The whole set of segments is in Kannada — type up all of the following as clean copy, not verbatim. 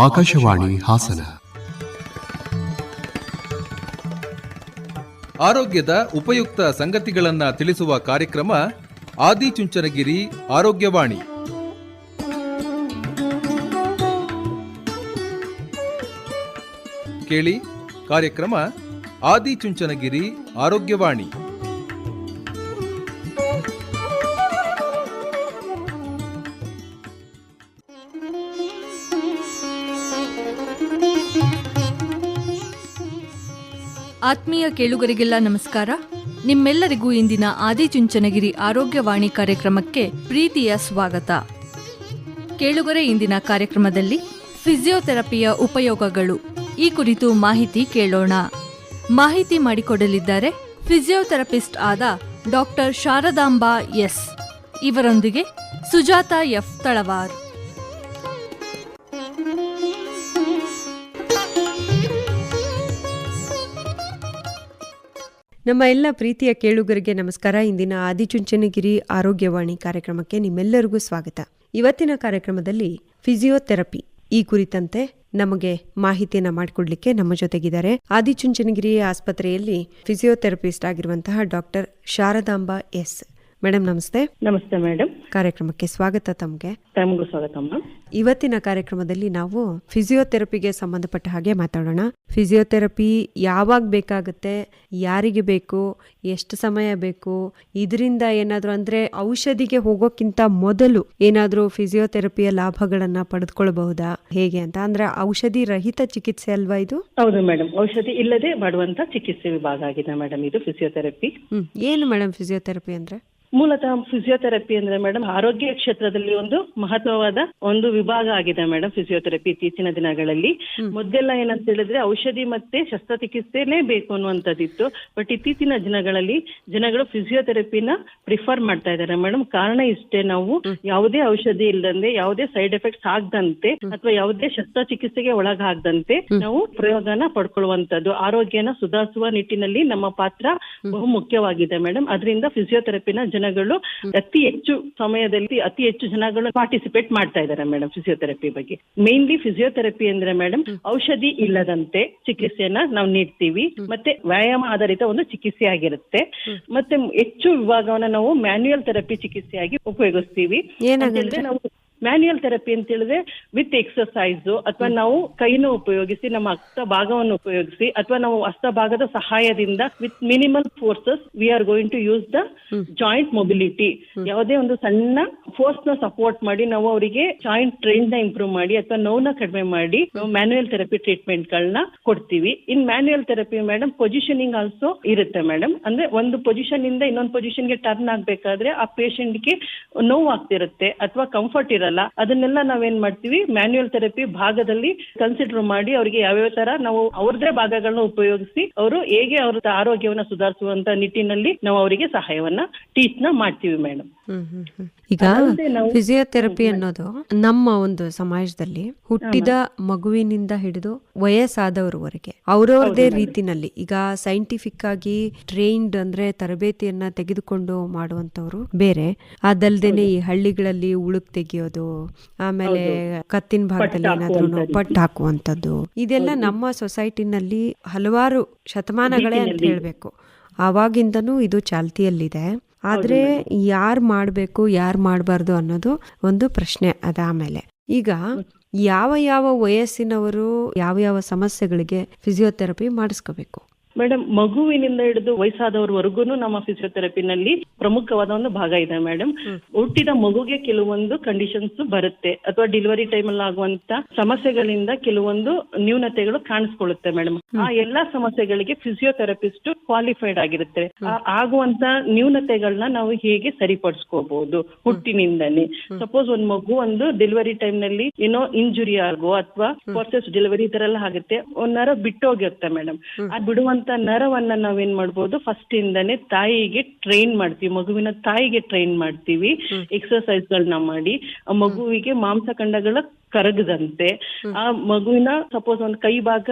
ಆಕಾಶವಾಣಿ ಹಾಸನ. ಆರೋಗ್ಯದ ಉಪಯುಕ್ತ ಸಂಗತಿಗಳನ್ನು ತಿಳಿಸುವ ಕಾರ್ಯಕ್ರಮ ಆದಿಚುಂಚನಗಿರಿ ಆರೋಗ್ಯವಾಣಿ. ಕೇಳಿ ಕಾರ್ಯಕ್ರಮ ಆದಿಚುಂಚನಗಿರಿ ಆರೋಗ್ಯವಾಣಿ. ಆತ್ಮೀಯ ಕೇಳುಗರಿಗೆಲ್ಲ ನಮಸ್ಕಾರ. ನಿಮ್ಮೆಲ್ಲರಿಗೂ ಇಂದಿನ ಆದಿಚುಂಚನಗಿರಿ ಆರೋಗ್ಯವಾಣಿ ಕಾರ್ಯಕ್ರಮಕ್ಕೆ ಪ್ರೀತಿಯ ಸ್ವಾಗತ. ಕೇಳುಗರೆ, ಇಂದಿನ ಕಾರ್ಯಕ್ರಮದಲ್ಲಿ ಫಿಸಿಯೋಥೆರಪಿಯ ಉಪಯೋಗಗಳು ಈ ಕುರಿತು ಮಾಹಿತಿ ಕೇಳೋಣ. ಮಾಹಿತಿ ಮಾಡಿಕೊಡಲಿದ್ದಾರೆ ಫಿಸಿಯೋಥೆರಪಿಸ್ಟ್ ಆದ ಡಾಕ್ಟರ್ ಶಾರದಾಂಬಾ ಎಸ್. ಇವರೊಂದಿಗೆ ಸುಜಾತ ಎಫ್ ತಳವಾರ್. ನಮ್ಮ ಎಲ್ಲ ಪ್ರೀತಿಯ ಕೇಳುಗರಿಗೆ ನಮಸ್ಕಾರ. ಇಂದಿನ ಆದಿಚುಂಚನಗಿರಿ ಆರೋಗ್ಯವಾಣಿ ಕಾರ್ಯಕ್ರಮಕ್ಕೆ ನಿಮ್ಮೆಲ್ಲರಿಗೂ ಸ್ವಾಗತ. ಇವತ್ತಿನ ಕಾರ್ಯಕ್ರಮದಲ್ಲಿ ಫಿಸಿಯೋಥೆರಪಿ ಈ ಕುರಿತಂತೆ ನಮಗೆ ಮಾಹಿತಿಯನ್ನ ಮಾಡಿಕೊಡ್ಲಿಕ್ಕೆ ನಮ್ಮ ಜೊತೆಗಿದ್ದಾರೆ ಆದಿಚುಂಚನಗಿರಿ ಆಸ್ಪತ್ರೆಯಲ್ಲಿ ಫಿಸಿಯೋಥೆರಪಿಸ್ಟ್ ಆಗಿರುವಂತಹ ಡಾಕ್ಟರ್ ಶಾರದಾಂಬಾ ಎಸ್. ಮೇಡಮ್ ನಮಸ್ತೆ. ನಮಸ್ತೆ ಮೇಡಮ್. ಕಾರ್ಯಕ್ರಮಕ್ಕೆ ಸ್ವಾಗತ. ತಮಗೆ ತಮಗೂ ಸ್ವಾಗತ. ಇವತ್ತಿನ ಕಾರ್ಯಕ್ರಮದಲ್ಲಿ ನಾವು ಫಿಸಿಯೋಥೆರಪಿಗೆ ಸಂಬಂಧಪಟ್ಟ ಹಾಗೆ ಮಾತಾಡೋಣ. ಫಿಸಿಯೋಥೆರಪಿ ಯಾವಾಗ ಬೇಕಾಗುತ್ತೆ, ಯಾರಿಗೆ ಬೇಕು, ಎಷ್ಟು ಸಮಯ ಬೇಕು, ಇದರಿಂದ ಏನಾದ್ರು ಅಂದ್ರೆ ಔಷಧಿಗೆ ಹೋಗೋಕ್ಕಿಂತ ಮೊದಲು ಏನಾದ್ರೂ ಫಿಸಿಯೋಥೆರಪಿಯ ಲಾಭಗಳನ್ನ ಪಡೆದುಕೊಳ್ಳಬಹುದಾ, ಹೇಗೆ ಅಂತ? ಅಂದ್ರೆ ಔಷಧಿ ರಹಿತ ಚಿಕಿತ್ಸೆ ಅಲ್ವಾ ಇದು? ಹೌದು ಮೇಡಮ್, ಔಷಧಿ ಇಲ್ಲದೆ ಮಾಡುವಂತ ಚಿಕಿತ್ಸೆ ವಿಭಾಗ ಆಗಿದೆ ಮೇಡಮ್ ಇದು ಫಿಸಿಯೋಥೆರಪಿ. ಏನು ಮೇಡಮ್ ಫಿಸಿಯೋಥೆರಪಿ ಅಂದ್ರೆ? ಮೂಲತಃ ಫಿಸಿಯೋಥೆರಪಿ ಅಂದ್ರೆ ಮೇಡಮ್ ಆರೋಗ್ಯ ಕ್ಷೇತ್ರದಲ್ಲಿ ಒಂದು ಮಹತ್ವವಾದ ಒಂದು ವಿಭಾಗ ಆಗಿದೆ ಮೇಡಮ್ ಫಿಸಿಯೋಥೆರಪಿ ಇತ್ತೀಚಿನ ದಿನಗಳಲ್ಲಿ. ಮೊದಲೆಲ್ಲ ಏನಂತ ಹೇಳಿದ್ರೆ ಔಷಧಿ ಮತ್ತೆ ಶಸ್ತ್ರಚಿಕಿತ್ಸೆನೇ ಬೇಕು ಅನ್ನುವಂಥದ್ದಿತ್ತು. ಬಟ್ ಇತ್ತೀಚಿನ ದಿನಗಳಲ್ಲಿ ಜನಗಳು ಫಿಸಿಯೋಥೆರಪಿನ ಪ್ರಿಫರ್ ಮಾಡ್ತಾ ಇದ್ದಾರೆ ಮೇಡಮ್. ಕಾರಣ ಇಷ್ಟೇ, ನಾವು ಯಾವುದೇ ಔಷಧಿ ಇಲ್ಲದಂತೆ, ಯಾವುದೇ ಸೈಡ್ ಎಫೆಕ್ಟ್ಸ್ ಆಗದಂತೆ ಅಥವಾ ಯಾವುದೇ ಶಸ್ತ್ರಚಿಕಿತ್ಸೆಗೆ ಒಳಗಾಗದಂತೆ ನಾವು ಪ್ರಯೋಗನ ಪಡ್ಕೊಳ್ಳುವಂತದ್ದು, ಆರೋಗ್ಯನ ಸುಧಾರಿಸುವ ನಿಟ್ಟಿನಲ್ಲಿ ನಮ್ಮ ಪಾತ್ರ ಬಹು ಮುಖ್ಯವಾಗಿದೆ ಮೇಡಮ್. ಅದರಿಂದ ಫಿಸಿಯೋಥೆರಪಿನ ಜನಗಳು ಅತಿ ಹೆಚ್ಚು ಸಮಯದಲ್ಲಿ ಅತಿ ಹೆಚ್ಚು ಜನಗಳು ಪಾರ್ಟಿಸಿಪೇಟ್ ಮಾಡ್ತಾ ಇದ್ದಾರೆ ಮೇಡಮ್ ಫಿಸಿಯೋಥೆರಪಿ ಬಗ್ಗೆ. ಮೇನ್ಲಿ ಫಿಸಿಯೋಥೆರಪಿ ಅಂದ್ರೆ ಮೇಡಮ್ ಔಷಧಿ ಇಲ್ಲದಂತೆ ಚಿಕಿತ್ಸೆಯನ್ನ ನಾವು ನೀಡ್ತೀವಿ. ಮತ್ತೆ ವ್ಯಾಯಾಮ ಆಧಾರಿತ ಒಂದು ಚಿಕಿತ್ಸೆ ಆಗಿರುತ್ತೆ. ಮತ್ತೆ ಹೆಚ್ಚು ವಿಭಾಗವನ್ನ ನಾವು ಮ್ಯಾನ್ಯುಯಲ್ ಥೆರಪಿ ಚಿಕಿತ್ಸೆಯಾಗಿ ಉಪಯೋಗಿಸ್ತೀವಿ. ನಾವು ಮ್ಯಾನ್ಯುಯಲ್ ಥೆರಪಿ ಅಂತ ಹೇಳಿದ್ರೆ ವಿತ್ ಎಕ್ಸರ್ಸೈಸ್ ಅಥವಾ ನಾವು ಕೈನ ಉಪಯೋಗಿಸಿ, ನಮ್ಮ ಹಸ್ತ ಭಾಗವನ್ನು ಉಪಯೋಗಿಸಿ ಅಥವಾ ನಾವು ಹಸ್ತ ಭಾಗದ ಸಹಾಯದಿಂದ with minimal forces we are going to use the joint mobility. ಯಾವುದೇ ಒಂದು ಸಣ್ಣ ಫೋರ್ಸ್ ನ ಸಪೋರ್ಟ್ ಮಾಡಿ ನಾವು ಅವರಿಗೆ ಜಾಯಿಂಟ್ ಟ್ರೈನ್ ನ ಇಂಪ್ರೂವ್ ಮಾಡಿ ಅಥವಾ ನೋವನ್ನ ಕಡಿಮೆ ಮಾಡಿ ನಾವು ಮ್ಯಾನ್ಯುಯಲ್ ಥೆರಪಿ ಟ್ರೀಟ್ಮೆಂಟ್ ಗಳನ್ನ ಕೊಡ್ತೀವಿ. In manual therapy madam positioning also ಇರುತ್ತೆ ಮೇಡಮ್. ಅಂದ್ರೆ ಒಂದು ಪೊಸಿಷನ್ ಇಂದ ಇನ್ನೊಂದು ಪೊಸಿಷನ್ ಗೆ ಟರ್ನ್ ಆಗ್ಬೇಕಾದ್ರೆ ಆ ಪೇಷಂಟ್ ಗೆ ನೋವು ಆಗ್ತಿರುತ್ತೆ ಅಥವಾ ಕಂಫರ್ಟ್ ಇರಲ್ಲ. ಅದನ್ನೆಲ್ಲ ನಾವೇನ್ ಮಾಡ್ತೀವಿ, ಮ್ಯಾನ್ಯುಯಲ್ ಥೆರಪಿ ಭಾಗದಲ್ಲಿ ಕನ್ಸಿಡರ್ ಮಾಡಿ ಅವರಿಗೆ ಯಾವ್ಯಾವ ತರ ನಾವು ಅವ್ರದೇ ಭಾಗಗಳನ್ನ ಉಪಯೋಗಿಸಿ ಅವರು ಹೇಗೆ ಅವ್ರ ಆರೋಗ್ಯವನ್ನ ಸುಧಾರಿಸುವಂತ ನಿಟ್ಟಿನಲ್ಲಿ ನಾವು ಅವರಿಗೆ ಸಹಾಯವನ್ನ ಟೀಚ್ ನ ಮಾಡ್ತೀವಿ ಮೇಡಮ್. ಈಗ ಫಿಸಿಯೋಥೆರಪಿ ಅನ್ನೋದು ನಮ್ಮ ಒಂದು ಸಮಾಜದಲ್ಲಿ ಹುಟ್ಟಿದ ಮಗುವಿನಿಂದ ಹಿಡಿದು ವಯಸ್ಸಾದವರವರೆಗೆ ಅವ್ರವ್ರದೇ ರೀತಿನಲ್ಲಿ ಈಗ ಸೈಂಟಿಫಿಕ್ ಆಗಿ ಟ್ರೈನ್ಡ್ ಅಂದ್ರೆ ತರಬೇತಿಯನ್ನ ತೆಗೆದುಕೊಂಡು ಮಾಡುವಂತವ್ರು ಬೇರೆ, ಅದಲ್ದೇನೆ ಈ ಹಳ್ಳಿಗಳಲ್ಲಿ ಉಳುಕ್ ತೆಗಿಯೋದು, ಆಮೇಲೆ ಕತ್ತಿನ ಭಾಗದಲ್ಲಿ ಏನಾದ್ರು ಪಟ್ಟು ಹಾಕುವಂಥದ್ದು, ಇದೆಲ್ಲ ನಮ್ಮ ಸೊಸೈಟಿನಲ್ಲಿ ಹಲವಾರು ಶತಮಾನಗಳೇ ಅಂತ ಹೇಳ್ಬೇಕು. ಆವಾಗಿಂದನೂ ಇದು ಚಾಲ್ತಿಯಲ್ಲಿದೆ. ಆದ್ರೆ ಯಾರು ಮಾಡಬೇಕು ಯಾರು ಮಾಡಬಾರ್ದು ಅನ್ನೋದು ಒಂದು ಪ್ರಶ್ನೆ. ಅದಾದ್ಮೇಲೆ ಈಗ ಯಾವ ಯಾವ ವಯಸ್ಸಿನವರು ಯಾವ ಯಾವ ಸಮಸ್ಯೆಗಳಿಗೆ ಫಿಸಿಯೋಥೆರಪಿ ಮಾಡಿಸ್ಕೋಬೇಕು? ಮೇಡಮ್, ಮಗುವಿನಿಂದ ಹಿಡಿದು ವಯಸ್ಸಾದವರವರೆಗೂ ನಮ್ಮ ಫಿಸಿಯೋಥೆರಪಿನಲ್ಲಿ ಪ್ರಮುಖವಾದ ಒಂದು ಭಾಗ ಇದೆ ಮೇಡಮ್. ಹುಟ್ಟಿದ ಮಗುಗೆ ಕೆಲವೊಂದು ಕಂಡೀಷನ್ಸ್ ಬರುತ್ತೆ ಅಥವಾ ಡೆಲಿವರಿ ಟೈಮ್ ಅಲ್ಲಿ ಆಗುವಂತ ಸಮಸ್ಯೆಗಳಿಂದ ಕೆಲವೊಂದು ನ್ಯೂನತೆಗಳು ಕಾಣಿಸ್ಕೊಳ್ಳುತ್ತೆ ಮೇಡಮ್. ಆ ಎಲ್ಲಾ ಸಮಸ್ಯೆಗಳಿಗೆ ಫಿಸಿಯೋಥೆರಪಿಸ್ಟ್ ಕ್ವಾಲಿಫೈಡ್ ಆಗಿರುತ್ತೆ. ಆಗುವಂತ ನ್ಯೂನತೆಗಳನ್ನ ನಾವು ಹೇಗೆ ಸರಿಪಡಿಸ್ಕೋಬಹುದು ಹುಟ್ಟಿನಿಂದನೇ. ಸಪೋಸ್ ಒಂದ್ ಮಗು ಒಂದು ಡೆಲಿವರಿ ಟೈಮ್ ನಲ್ಲಿ ಏನೋ ಇಂಜುರಿ ಆಗೋ ಅಥವಾ ಫೋರ್ಸಸ್ ಡೆಲಿವರಿ ತರ ಎಲ್ಲ ಆಗುತ್ತೆ, ಒಂದ್ ನರ ಬಿಟ್ಟೋಗಿರುತ್ತೆ ಮೇಡಮ್. ಆ ಬಿಡುವಂತ ನರವನ್ನ ನಾವೇನ್ ಮಾಡ್ಬೋದು, ಫಸ್ಟ್ ಇಂದಾನೆ ತಾಯಿಗೆ ಟ್ರೈನ್ ಮಾಡ್ತೀವಿ, ಮಗುವಿನ ತಾಯಿಗೆ ಟ್ರೈನ್ ಮಾಡ್ತೀವಿ. ಎಕ್ಸರ್ಸೈಸ್ ಗಳನ್ನ ಮಾಡಿ ಆ ಮಗುವಿಗೆ ಮಾಂಸಖಂಡಗಳ ಕರಗದಂತೆ, ಆ ಮಗುವಿನ ಸಪೋಸ್ ಒಂದು ಕೈ ಭಾಗ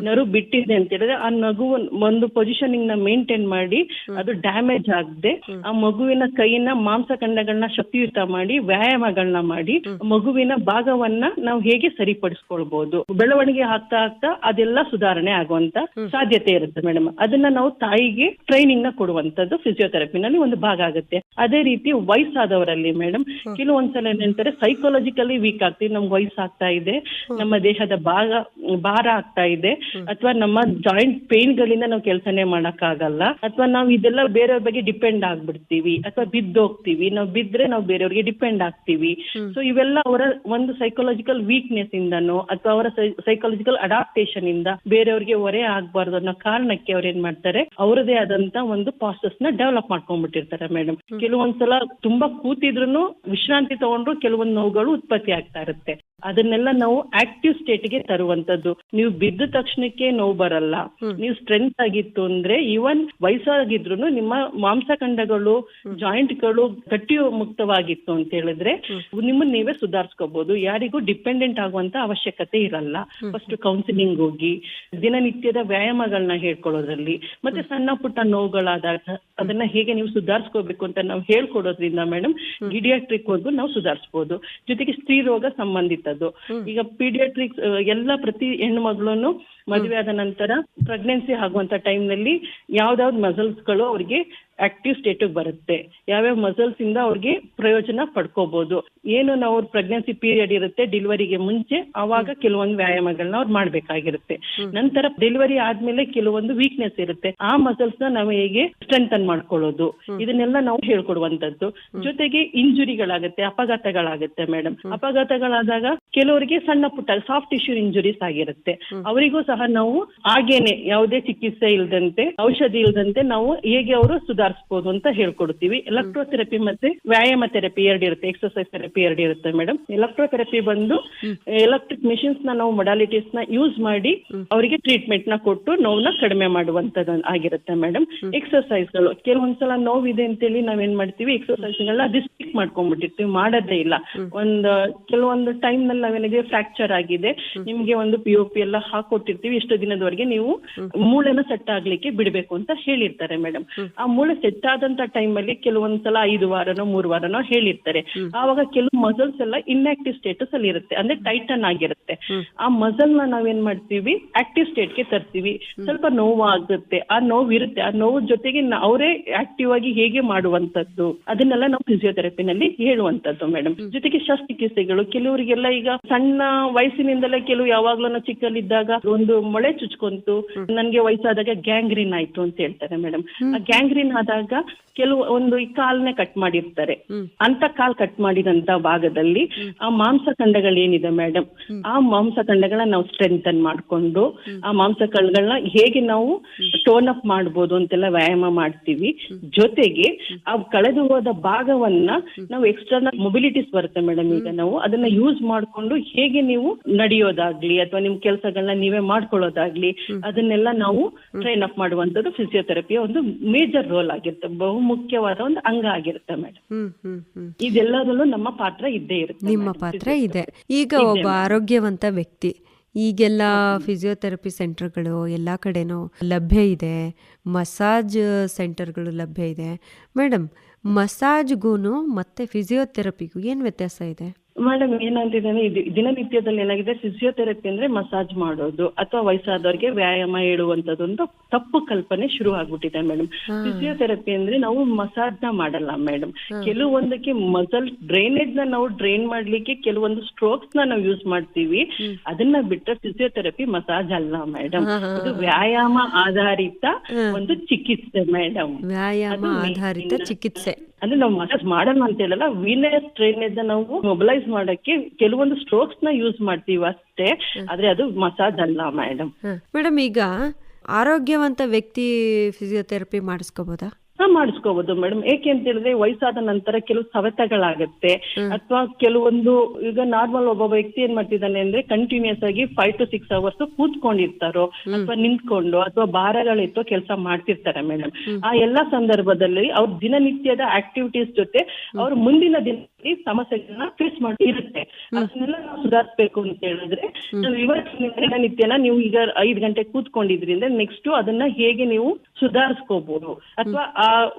ನರು ಬಿಟ್ಟಿದೆ ಅಂತ ಹೇಳಿದ್ರೆ ಆ ನಗು ಒಂದು ಪೊಸಿಷನಿಂಗ್ ನ ಮೇಂಟೈನ್ ಮಾಡಿ ಅದು ಡ್ಯಾಮೇಜ್ ಆಗದೆ ಆ ಮಗುವಿನ ಕೈನ ಮಾಂಸಖಂಡಗಳನ್ನ ಶಕ್ತಿಯುತ ಮಾಡಿ ವ್ಯಾಯಾಮಗಳನ್ನ ಮಾಡಿ ಮಗುವಿನ ಭಾಗವನ್ನ ನಾವು ಹೇಗೆ ಸರಿಪಡಿಸ್ಕೊಳ್ಬಹುದು, ಬೆಳವಣಿಗೆ ಆಗ್ತಾ ಆಗ್ತಾ ಅದೆಲ್ಲ ಸುಧಾರಣೆ ಆಗುವಂತ ಸಾಧ್ಯತೆ ಇರುತ್ತೆ ಮೇಡಮ್. ಅದನ್ನ ನಾವು ತಾಯಿಗೆ ಟ್ರೈನಿಂಗ್ ನ ಕೊಡುವಂತದ್ದು ಫಿಸಿಯೋಥೆರಪಿನಲ್ಲಿ ಒಂದು ಭಾಗ ಆಗುತ್ತೆ. ಅದೇ ರೀತಿ ವಯಸ್ಸಾದವರಲ್ಲಿ ಮೇಡಮ್ ಕೆಲವೊಂದ್ಸಲ ಏನಂತಾರೆ ಸೈಕಾಲಜಿಕಲಿ ವೀಕ್ ಆಗ್ತೀವಿ, ನಮ್ಗೆ ವಯಸ್ಸಾಗ್ತಾ ಇದೆ, ನಮ್ಮ ದೇಹದ ಭಾರ ಆಗ್ತಾ ಇದೆ, ಅಥವಾ ನಮ್ಮ ಜಾಯಿಂಟ್ ಪೇನ್ ಗಳಿಂದ ನಾವು ಕೆಲಸನೇ ಮಾಡಕ್ ಆಗಲ್ಲ, ಅಥವಾ ನಾವು ಇದೆಲ್ಲ ಬೇರೆಯವ್ರ ಬಗ್ಗೆ ಡಿಪೆಂಡ್ ಆಗ್ಬಿಡ್ತೀವಿ, ಅಥವಾ ಬಿದ್ದೋಗ್ತೀವಿ, ನಾವು ಬಿದ್ರೆ ನಾವು ಬೇರೆಯವ್ರಿಗೆ ಡಿಪೆಂಡ್ ಆಗ್ತೀವಿ. ಸೊ ಇವೆಲ್ಲ ಅವರ ಒಂದು ಸೈಕಾಲಜಿಕಲ್ ವೀಕ್ನೆಸ್ ಇಂದನೋ ಅಥವಾ ಅವರ ಸೈಕಾಲಜಿಕಲ್ ಅಡಾಪ್ಟೇಷನ್ ಇಂದ ಬೇರೆಯವ್ರಿಗೆ ಹೊರೆ ಆಗ್ಬಾರ್ದು ಅನ್ನೋ ಕಾರಣಕ್ಕೆ ಅವ್ರು ಏನ್ ಮಾಡ್ತಾರೆ ಅವರದೇ ಆದಂತ ಒಂದು ಪ್ರಾಸೆಸ್ ನ ಡೆವಲಪ್ ಮಾಡ್ಕೊಂಡ್ಬಿಟ್ಟಿರ್ತಾರೆ ಮೇಡಮ್. ಕೆಲವೊಂದ್ಸಲ ತುಂಬಾ ಕೂತಿದ್ರು ವಿಶ್ರಾಂತಿ ತಗೊಂಡ್ರು ಕೆಲವೊಂದು ನೋವುಗಳು ಉತ್ಪತ್ತಿ ಆಗ್ತಾ ಇರುತ್ತೆ. ಅದನ್ನೆಲ್ಲ ನಾವು ಆಕ್ಟಿವ್ ಸ್ಟೇಟ್ ಗೆ ತರುವಂತದ್ದು. ನೀವು ಬಿದ್ದ ತಕ್ಷಣಕ್ಕೆ ನೋವು ಬರಲ್ಲ, ನೀವು ಸ್ಟ್ರೆಂತ್ ಆಗಿತ್ತು ಅಂದ್ರೆ ಈವನ್ ವಯಸ್ಸಾಗಿದ್ರು ನಿಮ್ಮ ಮಾಂಸಖಂಡಗಳು ಜಾಯಿಂಟ್ ಗಳು ಗಟ್ಟಿ ಮುಕ್ತವಾಗಿತ್ತು ಅಂತ ಹೇಳಿದ್ರೆ ನಿಮ್ಮನ್ನ ನೀವೇ ಸುಧಾರಿಸ್ಕೋಬಹುದು. ಯಾರಿಗೂ ಡಿಪೆಂಡೆಂಟ್ ಆಗುವಂತ ಅವಶ್ಯಕತೆ ಇರಲ್ಲ. ಫಸ್ಟ್ ಕೌನ್ಸಿಲಿಂಗ್ ಹೋಗಿ ದಿನನಿತ್ಯದ ವ್ಯಾಯಾಮಗಳನ್ನ ಹೇಳ್ಕೊಳ್ಳೋದ್ರಲ್ಲಿ ಮತ್ತೆ ಸಣ್ಣ ಪುಟ್ಟ ನೋವುಗಳಾದಾಗ ಅದನ್ನ ಹೇಗೆ ನೀವು ಸುಧಾರಿಸ್ಕೋಬೇಕು ಅಂತ ನಾವು ಹೇಳ್ಕೊಡೋದ್ರಿಂದ ಮೇಡಮ್ ಗಿಡಿಯಾಟ್ರಿಕ್ ವರ್ಗು ನಾವು ಸುಧಾರಿಸಬಹುದು. ಜೊತೆಗೆ ಸ್ತ್ರೀ ರೋಗ ಸಂಬಂಧಿತದ್ದು ಈಗ ಪೀಡಿಯಾಟ್ರಿಕ್ಸ್ ಎಲ್ಲ ಪ್ರತಿ ಹೆಣ್ಣು ಮಗಳನ್ನು ಮದುವೆ ಆದ ನಂತರ ಪ್ರೆಗ್ನೆನ್ಸಿ ಆಗುವಂತ ಟೈಮ್ ನಲ್ಲಿ ಯಾವ್ದಾವ್ದು ಮಸಲ್ಸ್ ಗಳು ಅವ್ರಿಗೆ ಆಕ್ಟಿವ್ ಸ್ಟೇಟ್ ಬರುತ್ತೆ, ಯಾವ್ಯಾವ ಮಸಲ್ಸ್ ಇಂದ ಅವ್ರಿಗೆ ಪ್ರಯೋಜನ ಪಡ್ಕೋಬಹುದು. ಏನು ನಾವು ಪ್ರೆಗ್ನೆನ್ಸಿ ಪೀರಿಯಡ್ ಇರುತ್ತೆ ಡೆಲಿವರಿಗೆ ಮುಂಚೆ, ಅವಾಗ ಕೆಲವೊಂದು ವ್ಯಾಯಾಮಗಳನ್ನ ಅವ್ರು ಮಾಡ್ಬೇಕಾಗಿರುತ್ತೆ. ನಂತರ ಡೆಲಿವರಿ ಆದ್ಮೇಲೆ ಕೆಲವೊಂದು ವೀಕ್ನೆಸ್ ಇರುತ್ತೆ, ಆ ಮಸಲ್ಸ್ ನ ನಾವು ಹೇಗೆ ಸ್ಟ್ರೆಂಥನ್ ಮಾಡ್ಕೊಳ್ಳೋದು, ಇದನ್ನೆಲ್ಲ ನಾವು ಹೇಳ್ಕೊಡುವಂತದ್ದು. ಜೊತೆಗೆ ಇಂಜುರಿಗಳಾಗುತ್ತೆ, ಅಪಘಾತಗಳಾಗುತ್ತೆ ಮೇಡಮ್. ಅಪಘಾತಗಳಾದಾಗ ಕೆಲವರಿಗೆ ಸಣ್ಣ ಪುಟ್ಟ ಸಾಫ್ಟ್ ಟಿಶ್ಯೂ ಇಂಜುರೀಸ್ ಆಗಿರುತ್ತೆ, ಅವರಿಗೂ ಸಹ ನಾವು ಹಾಗೇನೆ ಯಾವುದೇ ಚಿಕಿತ್ಸೆ ಇಲ್ದಂತೆ ಔಷಧಿ ಇಲ್ದಂತೆ ನಾವು ಹೇಗೆ ಅವರು ಸುಧಾರಿಸಬಹುದು ಅಂತ ಹೇಳ್ಕೊಡ್ತೀವಿ. ಎಲೆಕ್ಟ್ರೋಥೆರಪಿ ಮತ್ತೆ ವ್ಯಾಯಾಮ ಥೆರಪಿ ಎರಡು ಇರುತ್ತೆ, ಎಕ್ಸರ್ಸೈಸ್ ಥೆರಪಿ ಎರಡು ಇರುತ್ತೆ ಮೇಡಮ್. ಎಲೆಕ್ಟ್ರೋಥೆರಪಿ ಬಂದು ಎಲೆಕ್ಟ್ರಿಕ್ ಮಿಷಿನ್ಸ್ ನ ನಾವು ಮೊಡಾಲಿಟೀಸ್ ನ ಯೂಸ್ ಮಾಡಿ ಅವರಿಗೆ ಟ್ರೀಟ್ಮೆಂಟ್ ನ ಕೊಟ್ಟು ನೋವನ್ನ ಕಡಿಮೆ ಮಾಡುವಂತದ್ದು ಆಗಿರುತ್ತೆ ಮೇಡಮ್. ಎಕ್ಸರ್ಸೈಸ್ ಗಳು ಕೆಲವೊಂದ್ಸಲ ನೋವಿದೆ ಅಂತೇಳಿ ನಾವೇನ್ ಮಾಡ್ತೀವಿ ಎಕ್ಸರ್ಸೈಸ್ ಗಳನ್ನ ರಿಸ್ಟ್ರಿಕ್ಟ್ ಮಾಡ್ಕೊಂಡ್ಬಿಟ್ಟಿರ್ತೀವಿ, ಮಾಡೋದೇ ಇಲ್ಲ. ಕೆಲವೊಂದು ಟೈಮ್ ನಲ್ಲಿ ನಾವೇನಿದೆ ಫ್ರಾಕ್ಚರ್ ಆಗಿದೆ, ನಿಮ್ಗೆ ಒಂದು POP ಎಲ್ಲ ಹಾಕೊಟ್ಟಿರ್ತೀವಿ, ಇಷ್ಟು ದಿನದವರೆಗೆ ನೀವು ಮೂಳೆನ ಸೆಟ್ ಆಗ್ಲಿಕ್ಕೆ ಬಿಡ್ಬೇಕು ಅಂತ ಹೇಳಿರ್ತಾರೆ ಮೇಡಮ್. ಆ ಮೂಳೆ ಸೆಟ್ ಆದಂತ ಟೈಮ್ ಅಲ್ಲಿ ಕೆಲವೊಂದ್ಸಲ 5 ವಾರನೋ 3 ವಾರನೋ ಹೇಳಿರ್ತಾರೆ. ಆವಾಗ ಕೆಲವು ಮಸಲ್ಸ್ ಎಲ್ಲ ಇನ್ಆಕ್ಟಿವ್ ಸ್ಟೇಟಸ್ ಅಲ್ಲಿ ಇರುತ್ತೆ, ಅಂದ್ರೆ ಟೈಟನ್ ಆಗಿರುತ್ತೆ. ಆ ಮಸಲ್ ನ ನಾವೇನ್ ಮಾಡ್ತೀವಿ ಆಕ್ಟಿವ್ ಸ್ಟೇಟ್ ಗೆ ತರ್ತೀವಿ. ಸ್ವಲ್ಪ ನೋವು ಆಗುತ್ತೆ, ಆ ನೋವು ಇರುತ್ತೆ, ಆ ನೋವು ಜೊತೆಗೆ ಅವರೇ ಆಕ್ಟಿವ್ ಆಗಿ ಹೇಗೆ ಮಾಡುವಂತದ್ದು ಅದನ್ನೆಲ್ಲ ನಾವು ಫಿಸಿಯೋಥೆರಪಿನಲ್ಲಿ ಹೇಳುವಂತದ್ದು ಮೇಡಮ್. ಜೊತೆಗೆ ಶಸ್ತ್ರಚಿಕಿತ್ಸೆಗಳು ಕೆಲವರಿಗೆಲ್ಲ ಈಗ ಸಣ್ಣ ವಯಸ್ಸಿನಿಂದಲೇ ಕೆಲವು ಯಾವಾಗ್ಲೂ ಚಿಕ್ಕಲ್ಲಿದ್ದಾಗ ಒಂದು ಮೊಳೆ ಚುಚ್ಕೊಂತು, ನನ್ಗೆ ವಯಸ್ಸಾದಾಗ ಗ್ಯಾಂಗ್ರೀನ್ ಆಯ್ತು ಅಂತ ಹೇಳ್ತಾರೆ ಮೇಡಮ್. ಆ ಗ್ಯಾಂಗ್ರೀನ್ ಆದಾಗ ಕೆಲವು ಒಂದು ಈ ಕಾಲ್ನೇ ಕಟ್ ಮಾಡಿರ್ತಾರೆ, ಅಂತ ಕಾಲ್ ಕಟ್ ಮಾಡಿದಂತ ಭಾಗದಲ್ಲಿ ಆ ಮಾಂಸಖಂಡಗಳೇನಿದೆ ಮೇಡಮ್, ಆ ಮಾಂಸಖಂಡಗಳನ್ನ ನಾವು ಸ್ಟ್ರೆಂಥನ್ ಮಾಡ್ಕೊಂಡು ಆ ಮಾಂಸಖಂಡಗಳನ್ನ ಹೇಗೆ ನಾವು ಟೋನ್ ಅಪ್ ಮಾಡ್ಬೋದು ಅಂತೆಲ್ಲ ವ್ಯಾಯಾಮ ಮಾಡ್ತೀವಿ. ಜೊತೆಗೆ ಆ ಕಳೆದು ಹೋದ ಭಾಗವನ್ನ ನಾವು ಎಕ್ಸ್ಟರ್ನಲ್ ಮೊಬಿಲಿಟೀಸ್ ಬರುತ್ತೆ ಮೇಡಮ್, ಈಗ ನಾವು ಅದನ್ನ ಯೂಸ್ ಮಾಡ್ಕೊಂಡು ಹೇಗೆ ನೀವು ನಡೆಯೋದಾಗ್ಲಿ ಅಥವಾ ನಿಮ್ ಕೆಲಸಗಳನ್ನ ನೀವೇ ಮಾಡ್ಕೊಳ್ಳೋದಾಗ್ಲಿ ಅದನ್ನೆಲ್ಲ ನಾವು ಟ್ರೈನ್ ಅಪ್ ಮಾಡುವಂತದ್ದು ಫಿಸಿಯೋಥೆರಪಿಯ ಒಂದು ಮೇಜರ್ ರೋಲ್ ಆಗಿರುತ್ತೆ, ಬಹು ಮುಖ್ಯವಾದ ಒಂದು ಅಂಗ ಆಗಿರುತ್ತೆ ಮೇಡಮ್. ಇದೆಲ್ಲದರಲ್ಲೂ ನಮ್ಮ ಪಾತ್ರ ಇದ್ದೇ ಇರುತ್ತೆ. ನಿಮ್ಮ ಪಾತ್ರ ಇದೆ. ಈಗ ಒಬ್ಬ ಆರೋಗ್ಯವಂತ ವ್ಯಕ್ತಿ ಈಗೆಲ್ಲ ಫಿಸಿಯೋಥೆರಪಿ ಸೆಂಟರ್ಗಳು ಎಲ್ಲ ಕಡೆನೂ ಲಭ್ಯ ಇದೆ, ಮಸಾಜ್ ಸೆಂಟರ್ಗಳು ಲಭ್ಯ ಇದೆ. ಮೇಡಮ್, ಮಸಾಜ್ಗೂ ಮತ್ತೆ ಫಿಸಿಯೋಥೆರಪಿಗೂ ಏನು ವ್ಯತ್ಯಾಸ ಇದೆ? ಮೇಡಮ್ ಏನಂತಿದೆ ದಿನನಿತ್ಯದಲ್ಲಿ ಏನಾಗಿದೆ, ಫಿಸಿಯೋಥೆರಪಿ ಅಂದ್ರೆ ಮಸಾಜ್ ಮಾಡೋದು ಅಥವಾ ವಯಸ್ಸಾದವ್ರಿಗೆ ವ್ಯಾಯಾಮ ಹೇಳುವಂತದೊಂದು ತಪ್ಪು ಕಲ್ಪನೆ ಶುರು ಆಗ್ಬಿಟ್ಟಿದೆ ಮೇಡಮ್. ಫಿಸಿಯೋಥೆರಪಿ ಅಂದ್ರೆ ನಾವು ಮಸಾಜ್ ನ ಮಾಡಲ್ಲ ಮೇಡಮ್. ಕೆಲವೊಂದಕ್ಕೆ ಮಸಲ್ ಡ್ರೈನೇಜ್ ನ ನಾವು ಡ್ರೈನ್ ಮಾಡ್ಲಿಕ್ಕೆ ಕೆಲವೊಂದು ಸ್ಟ್ರೋಕ್ಸ್ ನ ನಾವು ಯೂಸ್ ಮಾಡ್ತೀವಿ, ಅದನ್ನ ಬಿಟ್ಟರೆ ಫಿಸಿಯೋಥೆರಪಿ ಮಸಾಜ್ ಅಲ್ಲ ಮೇಡಮ್. ಇದು ವ್ಯಾಯಾಮ ಆಧಾರಿತ ಒಂದು ಚಿಕಿತ್ಸೆ ಮೇಡಮ್. ವ್ಯಾಯಾಮ ಆಧಾರಿತ ಚಿಕಿತ್ಸೆ ಅಂದ್ರೆ ನಾವು ಮಸಾಜ್ ಮಾಡಲ್ಲ ಅಂತ ಹೇಳಲ್ಲ, ವೀನಸ್ ಡ್ರೈನೇಜ್ ನಾವು ಮೊಬಿಲೈಸ್ ಮಾಡಕ್ಕೆ ಕೆಲವೊಂದು ಸ್ಟ್ರೋಕ್ಸ್ ನ ಯೂಸ್ ಮಾಡ್ತೀವಿ ಅಷ್ಟೇ, ಆದ್ರೆ ಅದು ಮಸಾಜ್ ಅಲ್ಲ ಮೇಡಮ್. ಮೇಡಮ್, ಈಗ ಆರೋಗ್ಯವಂತ ವ್ಯಕ್ತಿ ಫಿಸಿಯೋಥೆರಪಿ ಮಾಡಿಸ್ಕೋಬಹುದಾ? ಮಾಡಿಸ್ಕೋಬಹುದು ಮೇಡಮ್. ಏಕೆ ಅಂತ ಹೇಳಿದ್ರೆ ವಯಸ್ಸಾದ ನಂತರ ಕೆಲವು ಸವೆತಗಳಾಗತ್ತೆ, ಅಥವಾ ಕೆಲವೊಂದು ಈಗ ನಾರ್ಮಲ್ ಒಬ್ಬ ವ್ಯಕ್ತಿ ಏನ್ ಮಾಡ್ತಿದ್ದಾನೆ ಅಂದ್ರೆ ಕಂಟಿನ್ಯೂಸ್ ಆಗಿ 5 to 6 hours ಕೂತ್ಕೊಂಡಿರ್ತಾರೋ ಅಥವಾ ನಿಂತ್ಕೊಂಡು ಅಥವಾ ಭಾರಗಳಿತ್ತು ಕೆಲಸ ಮಾಡ್ತಿರ್ತಾರೆ ಮೇಡಮ್. ಆ ಎಲ್ಲಾ ಸಂದರ್ಭದಲ್ಲಿ ಅವ್ರ ದಿನನಿತ್ಯದ ಆಕ್ಟಿವಿಟೀಸ್ ಜೊತೆ ಅವ್ರ ಮುಂದಿನ ದಿನ ಈ ಸಮಸ್ಯೆಗಳನ್ನ ಫೇಸ್ ಮಾಡಿ ಇರುತ್ತೆ. ಅದನ್ನೆಲ್ಲ ನಾವು ಸುಧಾರಿಸಬೇಕು ಅಂತ ಹೇಳಿದ್ರೆ ನಾವು ಇವತ್ತಿನ ದಿನನಿತ್ಯನ ನೀವು ಈಗ 5 ಗಂಟೆ ಕೂತ್ಕೊಂಡಿದ್ರಿಂದ ನೆಕ್ಸ್ಟ್ ಅದನ್ನ ಹೇಗೆ ನೀವು ಸುಧಾರಿಸ್ಕೋಬಹುದು ಅಥವಾ ಆ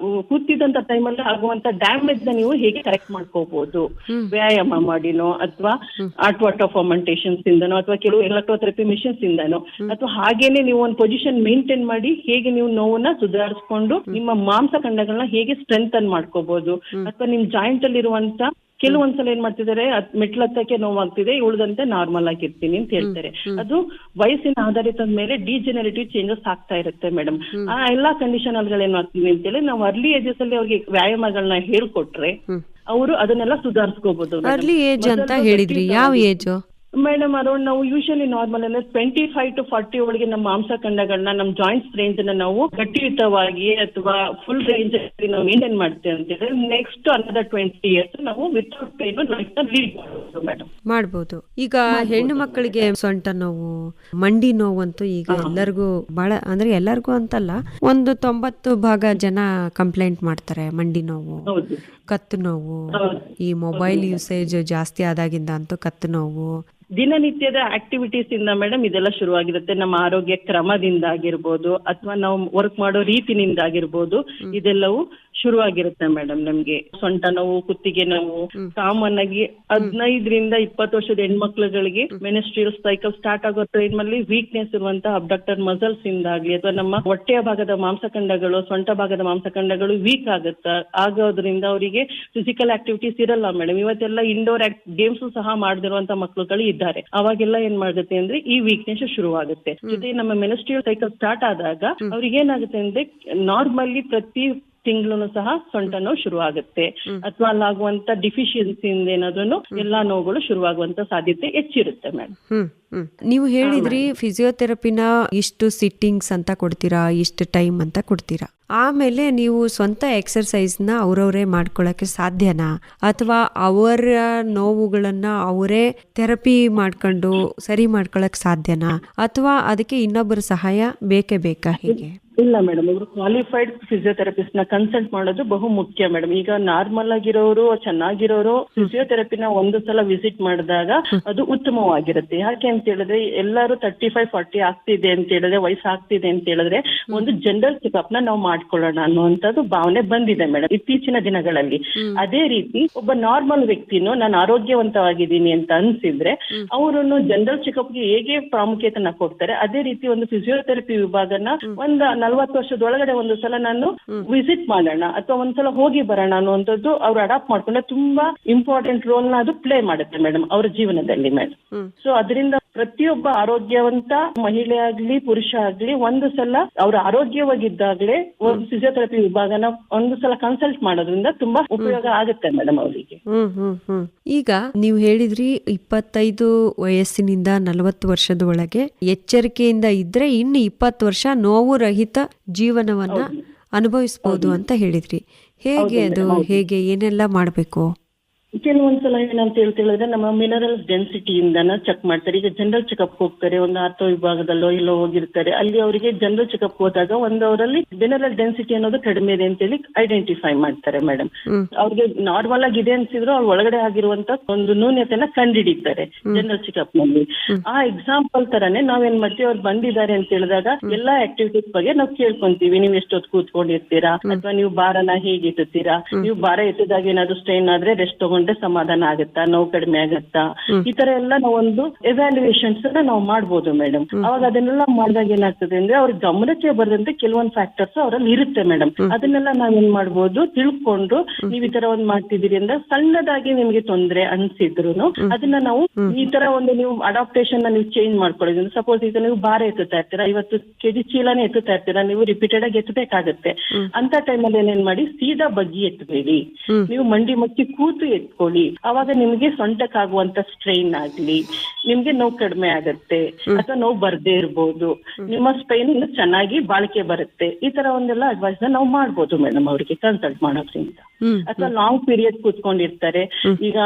ಕೂತಿದ್ದಂತ ಟೈಮಲ್ಲಿ ಆಗುವಂತ ಡ್ಯಾಮೇಜ್ ನ ನೀವು ಹೇಗೆ ಕರೆಕ್ಟ್ ಮಾಡ್ಕೋಬಹುದು, ವ್ಯಾಯಾಮ ಮಾಡಿನೋ ಅಥವಾ ಆರ್ಟ್ ವಾಟರ್ ಫರ್ಮೆಂಟೇಷನ್ಸ್ ಇಂದನೋ ಅಥವಾ ಕೆಲವು ಎಲೆಕ್ಟ್ರೋಥೆರಪಿ ಮಿಷನ್ಸ್ ಇಂದನೋ ಅಥವಾ ಹಾಗೇನೆ ನೀವು ಒಂದು ಪೊಸಿಷನ್ ಮೇಂಟೈನ್ ಮಾಡಿ ಹೇಗೆ ನೀವು ನೋವನ್ನ ಸುಧಾರಿಸ್ಕೊಂಡು ನಿಮ್ಮ ಮಾಂಸಖಂಡಗಳನ್ನ ಹೇಗೆ ಸ್ಟ್ರೆಂಥನ್ ಮಾಡ್ಕೋಬಹುದು ಅಥವಾ ನಿಮ್ ಜಾಯಿಂಟ್ ಅಲ್ಲಿ ಇರುವಂತ ಕೆಲವೊಂದ್ಸಲ ಏನ್ ಮಾಡ್ತಿದ್ದಾರೆ ಮೆಟ್ಲತ್ತಕ್ಕೆ ನೋವಾಗ್ತಿದೆ, ಉಳಿದಂತೆ ನಾರ್ಮಲ್ ಆಗಿರ್ತೀನಿ ಅಂತ ಹೇಳ್ತಾರೆ. ಅದು ವಯಸ್ಸಿನ ಆಧಾರಿತದ ಮೇಲೆ ಡಿಜೆನರೇಟಿವ್ ಚೇಂಜಸ್ ಆಗ್ತಾ ಇರುತ್ತೆ ಮೇಡಮ್. ಆ ಎಲ್ಲಾ ಕಂಡೀಷನ್ ಏನ್ ಮಾಡ್ತೀವಿ ಅಂತೇಳಿ ನಾವು ಅರ್ಲಿ ಏಜಸ್ ಅಲ್ಲಿ ಅವ್ರಿಗೆ ವ್ಯಾಯಾಮಗಳನ್ನ ಹೇಳ್ಕೊಟ್ರೆ ಅವರು ಅದನ್ನೆಲ್ಲ ಸುಧಾರಿಸ್ಕೋಬಹುದು. ಅರ್ಲಿ ಏಜ್ ಅಂತ ಹೇಳಿದ್ರಿ, ಯಾವ ಏಜ್ ಮೇಡಮ್? ಅರೌಂಡ್ ನಾವು ಯೂಶಲಿ ನಾರ್ಮಲ್ ಅಂದ್ರೆ 25 to 40 ಒಳಗೆ ನಮ್ಮ ಮಾಂಸಖಂಡಗಳನ್ನ ನಮ್ಮ ಜಾಯಿಂಟ್ಸ್ ರೇಂಜ್ ನ ನಾವು ಗಟ್ಟಿಯುತವಾಗಿ ಅಥವಾ ಫುಲ್ ರೇಂಜ್ ನಾವು ಮೇಂಟೈನ್ ಮಾಡ್ತೇವೆ ಅಂತ ಹೇಳಿದ್ರೆ ನೆಕ್ಸ್ಟ್ another 20 years ನಾವು ವಿತೌಟ್ ಪೇನ್ ಲೈಫ್ ನ ಲೀಡ್ ಮಾಡಬಹುದು ಮೇಡಮ್. ಮಾಡಬಹುದು. ಈಗ ಹೆಣ್ಣು ಮಕ್ಕಳಿಗೆ ಸೊಂಟ ನೋವು, ಮಂಡಿ ನೋವು ಅಂತೂ ಈಗ ಎಲ್ಲರಿಗೂ ಬಹಳ, ಅಂದ್ರೆ ಎಲ್ಲರಿಗೂ ಅಂತಲ್ಲ, ಒಂದು 90% ಜನ ಕಂಪ್ಲೇಂಟ್ ಮಾಡ್ತಾರೆ. ಮಂಡಿ ನೋವು, ಕತ್ತು ನೋವು, ಈ ಮೊಬೈಲ್ ಯೂಸೇಜ್ ಜಾಸ್ತಿ ಆದಾಗಿಂದ ಅಂತೂ ಕತ್ತು ನೋವು. ದಿನನಿತ್ಯದ ಆಕ್ಟಿವಿಟೀಸ್ ಇಂದ ಮೇಡಮ್ ಇದೆಲ್ಲ ಶುರುವಾಗಿರುತ್ತೆ. ನಮ್ಮ ಆರೋಗ್ಯ ಕ್ರಮದಿಂದ ಆಗಿರ್ಬೋದು ಅಥವಾ ನಾವು ವರ್ಕ್ ಮಾಡೋ ರೀತಿನಿಂದ ಆಗಿರ್ಬೋದು, ಇದೆಲ್ಲವೂ ಶುರುವಾಗಿರುತ್ತೆ ಮೇಡಮ್. ನಮ್ಗೆ ಸೊಂಟ ನೋವು, ಕುತ್ತಿಗೆ ನೋವು ಕಾಮನ್ ಆಗಿ 15 ರಿಂದ 20 ವರ್ಷದ ಹೆಣ್ಮಕ್ಳುಗಳಿಗೆ ಮೆನ್ಸ್ಟ್ರಿಯಲ್ ಸೈಕಲ್ ಸ್ಟಾರ್ಟ್ ಆಗೋ ಟೈಮ್ ಅಲ್ಲಿ ವೀಕ್ನೆಸ್ ಇರುವಂತಹ ಅಬ್ಡಕ್ಟರ್ ಮಸಲ್ಸ್ ಇಂದಾಗ್ಲಿ ಅಥವಾ ನಮ್ಮ ಹೊಟ್ಟೆಯ ಭಾಗದ ಮಾಂಸಖಂಡಗಳು, ಸೊಂಟ ಭಾಗದ ಮಾಂಸಖಂಡಗಳು ವೀಕ್ ಆಗೋದ್ರಿಂದ ಅವರಿಗೆ ಫಿಸಿಕಲ್ ಆಕ್ಟಿವಿಟೀಸ್ ಇರಲ್ಲ ಮೇಡಮ್. ಇವತ್ತೆಲ್ಲ ಇಂಡೋರ್ ಗೇಮ್ಸ್ ಸಹ ಮಾಡದಿರುವಂತ ಮಕ್ಳುಗಳು ಇದ್ದಾರೆ. ಅವಾಗೆಲ್ಲ ಏನ್ ಮಾಡುತ್ತೆ ಅಂದ್ರೆ ಈ ವೀಕ್ನೆಸ್ ಶುರುವಾಗುತ್ತೆ. ಜೊತೆ ನಮ್ಮ ಮೆನ್ಸ್ಟ್ರಿಯಲ್ ಸೈಕಲ್ ಸ್ಟಾರ್ಟ್ ಆದಾಗ ಅವ್ರಿಗೆ ಏನಾಗುತ್ತೆ ಅಂದ್ರೆ ನಾರ್ಮಲಿ ಪ್ರತಿ ತಿಂಗಳು ಸಹ ಸೊಂಟ ನೋವು ಶುರುವಾಗುತ್ತೆ ಅಥವಾ ಅಲ್ಲಾಗುವಂತ ಡಿಫಿಷಿಯನ್ಸಿಯಿಂದ ಏನಾದ್ರೂ ಎಲ್ಲಾ ನೋವುಗಳು ಶುರುವಾಗುವಂತ ಸಾಧ್ಯತೆ ಹೆಚ್ಚಿರುತ್ತೆ ಮೇಡಮ್. ನೀವು ಹೇಳಿದ್ರಿ ಫಿಸಿಯೋಥೆರಪಿನ ಇಷ್ಟು ಸಿಟ್ಟಿಂಗ್ಸ್ ಅಂತ ಕೊಡ್ತೀರಾ, ಇಷ್ಟು ಟೈಮ್ ಅಂತ ಕೊಡ್ತೀರಾ. ಆಮೇಲೆ ನೀವು ಸ್ವಂತ ಎಕ್ಸರ್ಸೈಸ್ ನ ಅವ್ರವ್ರೇ ಮಾಡ್ಕೊಳಕ್ಕೆ ಸಾಧ್ಯನಾ, ಅಥವಾ ಅವರ ನೋವುಗಳನ್ನ ಅವರೇ ಥೆರಪಿ ಮಾಡ್ಕೊಂಡು ಸರಿ ಮಾಡ್ಕೊಳಕ್ ಸಾಧ್ಯನಾ, ಅಥವಾ ಅದಕ್ಕೆ ಇನ್ನೊಬ್ಬರ ಸಹಾಯ ಬೇಕೇ ಬೇಕಾ? ಹೇಗೆ? ಇಲ್ಲ ಮೇಡಮ್, ಇವರು ಕ್ವಾಲಿಫೈಡ್ ಫಿಸಿಯೋಥೆರಪಿಸ್ಟ್ ನ ಕನ್ಸಲ್ಟ್ ಮಾಡೋದು ಬಹು ಮುಖ್ಯ ಮೇಡಮ್. ಈಗ ನಾರ್ಮಲ್ ಆಗಿರೋರು, ಚೆನ್ನಾಗಿರೋರು ಫಿಸಿಯೋಥೆರಪಿನ ಒಂದು ಸಲ ವಿಸಿಟ್ ಮಾಡಿದಾಗ ಅದು ಉತ್ತಮವಾಗಿರುತ್ತೆ. ಯಾಕೆ ಅಂತ ಹೇಳಿದ್ರೆ ಎಲ್ಲರೂ 35-40 ಆಗ್ತಿದೆ ಅಂತ ಹೇಳಿದ್ರೆ, ವಯಸ್ಸು ಆಗ್ತಿದೆ ಅಂತ ಹೇಳಿದ್ರೆ ಒಂದು ಜನರಲ್ ಚೆಕಪ್ ನ ನಾವು ಮಾಡ್ಕೊಳ್ಳೋಣ ಅನ್ನುವಂಥದ್ದು ಭಾವನೆ ಬಂದಿದೆ ಮೇಡಮ್ ಇತ್ತೀಚಿನ ದಿನಗಳಲ್ಲಿ. ಅದೇ ರೀತಿ ಒಬ್ಬ ನಾರ್ಮಲ್ ವ್ಯಕ್ತಿನೂ ನಾನು ಆರೋಗ್ಯವಂತವಾಗಿದ್ದೀನಿ ಅಂತ ಅನ್ಸಿದ್ರೆ ಅವರನ್ನು ಜನರಲ್ ಚೆಕಪ್ ಗೆ ಹೇಗೆ ಪ್ರಾಮುಖ್ಯತೆನ ಕೊಡ್ತಾರೆ, ಅದೇ ರೀತಿ ಒಂದು ಫಿಸಿಯೋಥೆರಪಿ ವಿಭಾಗನ ಒಂದು 40 ವರ್ಷದೊಳಗಡೆ ಒಂದು ಸಲ ನಾನು ವಿಸಿಟ್ ಮಾಡೋಣ ಅಥವಾ ಒಂದ್ಸಲ ಹೋಗಿ ಬರೋಣ ಅನ್ನುವಂಥದ್ದು ಅವ್ರು ಅಡಾಪ್ಟ್ ಮಾಡ್ಕೊಂಡ್ರೆ ತುಂಬಾ ಇಂಪಾರ್ಟೆಂಟ್ ರೋಲ್ ನ ಅದು ಪ್ಲೇ ಮಾಡುತ್ತೆ ಮೇಡಮ್ ಅವರ ಜೀವನದಲ್ಲಿ ಮೇಡಮ್. ಸೊ ಅದರಿಂದ ಪ್ರತಿಯೊಬ್ಬ ಆರೋಗ್ಯವಂತ ಮಹಿಳೆ ಆಗ್ಲಿ ಪುರುಷ ಆಗ್ಲಿ ಒಂದು ಸಲ ಅವ್ರ ಆರೋಗ್ಯವಾಗಿದ್ದಾಗ್ಲೇ ಒಂದು ಫಿಸಿಯೋಥೆರಪಿ ವಿಭಾಗನ ಒಂದು ಸಲ ಕನ್ಸಲ್ಟ್ ಮಾಡೋದ್ರಿಂದ ತುಂಬಾ ಉಪಯೋಗ ಆಗುತ್ತೆ ಮೇಡಮ್ ಅವರಿಗೆ. ಈಗ ನೀವು ಹೇಳಿದ್ರಿ 25 ವಯಸ್ಸಿನಿಂದ 40 ವರ್ಷದ ಒಳಗೆ ಎಚ್ಚರಿಕೆಯಿಂದ ಇದ್ರೆ ಇನ್ನು 20 ವರ್ಷ ನೋವು ರಹಿತ ಜೀವನವನ್ನ ಅನುಭವಿಸಬಹುದು ಅಂತ ಹೇಳಿದ್ರಿ. ಹೇಗೆ ಅದು, ಹೇಗೆ ಏನೆಲ್ಲ ಮಾಡ್ಬೇಕು? ಕೆಲವೊಂದ್ಸಲ ಏನಂತ ಹೇಳಿದ್ರೆ ನಮ್ಮ ಮಿನರಲ್ ಡೆನ್ಸಿಟಿಯಿಂದನ ಚೆಕ್ ಮಾಡ್ತಾರೆ. ಈಗ ಜನರಲ್ ಚೆಕಪ್ ಹೋಗ್ತಾರೆ, ಒಂದು ಆರ್ಥೋ ವಿಭಾಗದಲ್ಲೋ ಇಲ್ಲೋ ಹೋಗಿರ್ತಾರೆ, ಅಲ್ಲಿ ಅವರಿಗೆ ಜನರಲ್ ಚೆಕಪ್ ಹೋದಾಗ ಒಂದು ಅವರಲ್ಲಿ ಮಿನರಲ್ ಡೆನ್ಸಿಟಿ ಅನ್ನೋದು ಕಡಿಮೆ ಇದೆ ಅಂತೇಳಿ ಐಡೆಂಟಿಫೈ ಮಾಡ್ತಾರೆ ಮೇಡಮ್. ಅವ್ರಿಗೆ ನಾರ್ಮಲ್ ಆಗಿ ಇದೆ ಅನ್ಸಿದ್ರು ಅವ್ರ ಒಳಗಡೆ ಆಗಿರುವಂತ ಒಂದು ನ್ಯೂನ್ಯತೆನ ಕಂಡುಹಿಡಿತಾರೆ ಜನರಲ್ ಚೆಕಪ್ ನಲ್ಲಿ. ಆ ಎಕ್ಸಾಂಪಲ್ ತರಾನೇ ನಾವೇನ್ ಮಾಡ್ತೀವಿ, ಅವ್ರು ಬಂದಿದ್ದಾರೆ ಅಂತ ಹೇಳಿದಾಗ ಎಲ್ಲಾ ಆಕ್ಟಿವಿಟೀಸ್ ಬಗ್ಗೆ ನಾವು ಕೇಳ್ಕೊಂತೀವಿ. ನೀವು ಎಷ್ಟೊತ್ತು ಕೂತ್ಕೊಂಡಿರ್ತೀರಾ ಅಥವಾ ನೀವು ಭಾರನ ಹೇಗೆ ಎತ್ತುತ್ತೀರಾ, ನೀವು ಭಾರ ಎತ್ತಿದಾಗ ಏನಾದ್ರು ಸ್ಟ್ರೈನ್ ಆದ್ರೆ ರೆಸ್ಟ್ ತಗೊಂಡು ಸಮಾಧಾನ ಆಗುತ್ತಾ, ನೋವು ಕಡಿಮೆ ಆಗುತ್ತಾ, ಈ ತರ ಎಲ್ಲ ನಾವೊಂದು ಎವ್ಯಾಲ್ಯೂಯೇಷನ್ಸ್ ನಾವು ಮಾಡ್ಬೋದು ಮೇಡಮ್. ಅವಾಗ ಅದನ್ನೆಲ್ಲ ಮಾಡಿದಾಗ ಏನಾಗ್ತದೆ ಅಂದ್ರೆ ಅವ್ರ ಗಮನಕ್ಕೆ ಬರದಂತೆ ಕೆಲವೊಂದು ಫ್ಯಾಕ್ಟರ್ಸ್ ಅವರಲ್ಲಿ ಇರುತ್ತೆ ಮೇಡಮ್. ಅದನ್ನೆಲ್ಲ ನಾವೇನ್ ಮಾಡ್ಬೋದು ತಿಳ್ಕೊಂಡು, ನೀವ್ ಈ ತರ ಒಂದ್ ಮಾಡ್ತಿದ್ದೀರಿ ಅಂದ್ರೆ ಸಣ್ಣದಾಗಿ ನಿಮ್ಗೆ ತೊಂದ್ರೆ ಅನ್ಸಿದ್ರು ಅದನ್ನ ನಾವು ಈ ತರ ಒಂದು ನೀವು ಅಡಾಪ್ಟೇಷನ್ ನೀವು ಚೇಂಜ್ ಮಾಡ್ಕೊಳ್ಳೋದು. ಸಪೋಸ್ ಈಗ ನೀವು ಭಾರ ಎತ್ತುತ್ತಾ ಇರ್ತೀರಾ, 50 kg ಚೀಲನೇ ಎತ್ತುತ್ತಾ ಇರ್ತೀರಾ, ನೀವು ರಿಪೀಟೆಡ್ ಆಗಿ ಎತ್ತಬೇಕಾಗತ್ತೆ. ಅಂತ ಟೈಮಲ್ಲಿ ಏನೇನ್ ಮಾಡಿ ಸೀದಾ ಬಗ್ಗಿ ಎತ್ತಬೇಡಿ, ನೀವು ಮಂಡಿ ಮಕ್ಕಿ ಕೂತು ಎತ್ಕೊಳ್ಳಿ. ಅವಾಗ ನಿಮ್ಗೆ ಸೊಂಟಕ್ಕಾಗುವಂತ ಸ್ಟ್ರೈನ್ ಆಗ್ಲಿ, ನಿಮ್ಗೆ ನೋವು ಕಡಿಮೆ ಆಗತ್ತೆ ಅಥವಾ ನೋವು ಬರ್ದೇ ಇರ್ಬೋದು, ನಿಮ್ಮ ಸ್ಪೈನ್ ಇನ್ನು ಚೆನ್ನಾಗಿ ಬಾಳಿಕೆ ಬರುತ್ತೆ. ಈ ತರ ಒಂದೆಲ್ಲ ಅಡ್ವೈಸ್ ನಾವು ಮಾಡ್ಬೋದು ಮೇಡಮ್ ಅವರಿಗೆ ಕನ್ಸಲ್ಟ್ ಮಾಡೋದ್ರಿಂದ. ಅಥವಾ ಲಾಂಗ್ ಪೀರಿಯಡ್ ಕೂತ್ಕೊಂಡಿರ್ತಾರೆ. ಈಗ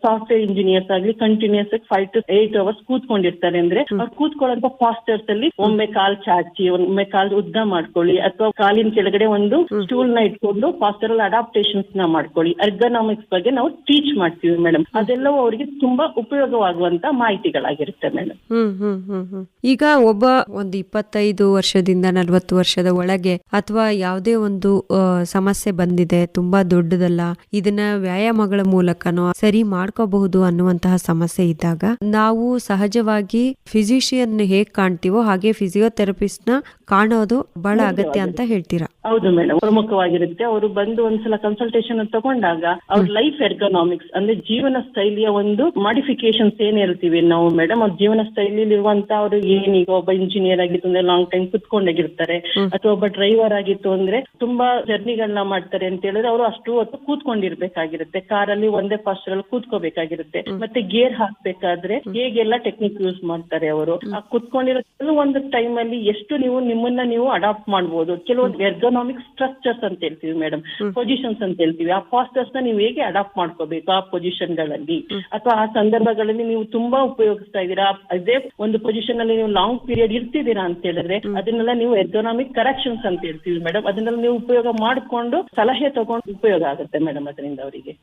ಸಾಫ್ಟ್ವೇರ್ ಇಂಜಿನಿಯರ್ಸ್ ಆಗ್ಲಿ ಕಂಟಿನ್ಯೂಸ್ 5 to 8 hours ಕೂತ್ಕೊಂಡಿರ್ತಾರೆ ಅಂದ್ರೆ ಅವ್ರು ಕೂತ್ಕೊಳ್ಳೋ ಪಾಸ್ಟರ್ಸ್ ಅಲ್ಲಿ ಒಮ್ಮೆ ಕಾಲ್ ಚಾಚಿ, ಒಮ್ಮೆ ಕಾಲ್ ಉದ್ದ ಮಾಡ್ಕೊಳ್ಳಿ, ಅಥವಾ ಕಾಲಿನ ಕೆಳಗಡೆ ಒಂದು ಸ್ಟೂಲ್ ನ ಇಟ್ಕೊಂಡು ಪಾಸ್ಟರಲ್ ಅಡಾಪ್ಟೇಷನ್ಸ್ ನ ಮಾಡ್ಕೊಳ್ಳಿ. ಎರ್ಗನಾಮಿಕ್ಸ್ ಬಗ್ಗೆ ನಾವು ಟೀಚ್ ಮಾಡ್ತೀವಿ ಮೇಡಮ್. ಅದೆಲ್ಲವೂ ಅವರಿಗೆ ತುಂಬಾ ಉಪಯೋಗವಾಗುವಂತ ಮಾಹಿತಿಗಳಾಗಿರುತ್ತೆ ಮೇಡಮ್. ಈಗ ಒಬ್ಬ ಒಂದು 25 ವರ್ಷದಿಂದ 40 ವರ್ಷದ ಒಳಗೆ ಅಥವಾ ಯಾವುದೇ ಒಂದು ಸಮಸ್ಯೆ ಬಂದಿದೆ, ತುಂಬಾ ದೊಡ್ಡದಲ್ಲ, ಇದನ್ನ ವ್ಯಾಯಾಮಗಳ ಮೂಲಕನೋ ಸರಿ ಮಾಡ್ಕೋಬಹುದು ಅನ್ನುವಂತಹ ಸಮಸ್ಯೆ ಇದ್ದಾಗ ನಾವು ಸಹಜವಾಗಿ ಫಿಸಿಷಿಯನ್ ಹೇಗ್ ಕಾಣ್ತೀವೋ ಹಾಗೆ ಫಿಸಿಯೋಥೆರಪಿಸ್ಟ್ ನ ಕಾಣೋದು ಬಹಳ ಅಗತ್ಯ ಅಂತ ಹೇಳ್ತೀರಾ? ಹೌದು ಮೇಡಮ್, ಪ್ರಮುಖವಾಗಿರುತ್ತೆ. ಅವರು ಬಂದು ಒಂದ್ಸಲ ಕನ್ಸಲ್ಟೇಷನ್ ತಗೊಂಡಾಗ ಅವ್ರ ಲೈಫ್ ಎರ್ಗನಾಮಿಕ್ಸ್ ಅಂದ್ರೆ ಜೀವನ ಶೈಲಿಯ ಒಂದು ಮಾಡಿಫಿಕೇಶನ್ಸ್ ಏನ್ ಹೇಳ್ತೀವಿ ನಾವು ಮೇಡಮ್, ಅವ್ರ ಜೀವನ ಶೈಲಿಯಲ್ಲಿ ಇರುವಂತ ಅವರು ಏನೀಗ ಒಬ್ಬ ಇಂಜಿನಿಯರ್ ಆಗಿತ್ತು ಅಂದ್ರೆ ಲಾಂಗ್ ಟೈಮ್ ಕುತ್ಕೊಂಡಾಗಿರ್ತಾರೆ, ಅಥವಾ ಒಬ್ಬ ಡ್ರೈವರ್ ಆಗಿತ್ತು ಅಂದ್ರೆ ತುಂಬಾ ಜರ್ನಿಗಳನ್ನ ಮಾಡ್ತಾರೆ ಅಂತ ಹೇಳಿದ್ರೆ ಅವರು ಅಷ್ಟು ಹೊತ್ತು ಕೂತ್ಕೊಂಡಿರ್ಬೇಕಾಗಿರುತ್ತೆ. ಕಾರಲ್ಲಿ ಒಂದೇ ಪಾಸ್ಟರ್ ಅಲ್ಲಿ ಕೂತ್ಕೋಬೇಕಾಗಿರುತ್ತೆ. ಮತ್ತೆ ಗೇರ್ ಹಾಕ್ಬೇಕಾದ್ರೆ ಹೇಗೆಲ್ಲ ಟೆಕ್ನಿಕ್ ಯೂಸ್ ಮಾಡ್ತಾರೆ ಅವರು. ಆ ಕೂತ್ಕೊಂಡಿರೋ ಒಂದು ಟೈಮ್ ಅಲ್ಲಿ ಎಷ್ಟು ನಿಮ್ಮನ್ನ ನೀವು ಅಡಾಪ್ಟ್ ಮಾಡ್ಬೋದು. ಕೆಲವೊಂದು ಎರ್ಗನಾಮಿಕ್ ಸ್ಟ್ರಕ್ಚರ್ಸ್ ಅಂತ ಹೇಳ್ತೀವಿ ಮೇಡಮ್, ಪೊಸಿಷನ್ಸ್ ಅಂತ ಹೇಳ್ತೀವಿ. ಆ ಪಾಸ್ಟರ್ಸ್ ನ ನೀವು ಹೇಗೆ ಅಡಾಪ್ಟ್ ಮಾಡ್ಕೋಬೇಕು ಆ ಪೊಸಿಷನ್ ಗಳಲ್ಲಿ, ಅಥವಾ ಆ ಸಂದರ್ಭಗಳಲ್ಲಿ ನೀವು ತುಂಬಾ ಉಪಯೋಗಿಸ್ತಾ ಇದ್ದೀರಾ, ಅದೇ ಒಂದು ಪೊಸಿಷನ್ ಅಲ್ಲಿ ನೀವು ಲಾಂಗ್ ಪೀರಿಯಡ್ ಇರ್ತಿದ್ದೀರಾ ಅಂತ ಹೇಳಿದ್ರೆ ಅದನ್ನೆಲ್ಲ ನೀವು ಎರ್ಗನಾಮಿಕ್ ಕರೆಕ್ಷನ್ಸ್ ಅಂತ ಹೇಳ್ತೀವಿ ಮೇಡಮ್. ಅದನ್ನೆಲ್ಲ ನೀವು ಉಪಯೋಗ ಮಾಡಿಕೊಂಡು ಸಲಹೆ ತಗೊಂಡು ಉಪಯೋಗ ಆಗುತ್ತೆ ಮೇಡಮ್ ಅದರಿಂದ ಅವರಿಗೆ.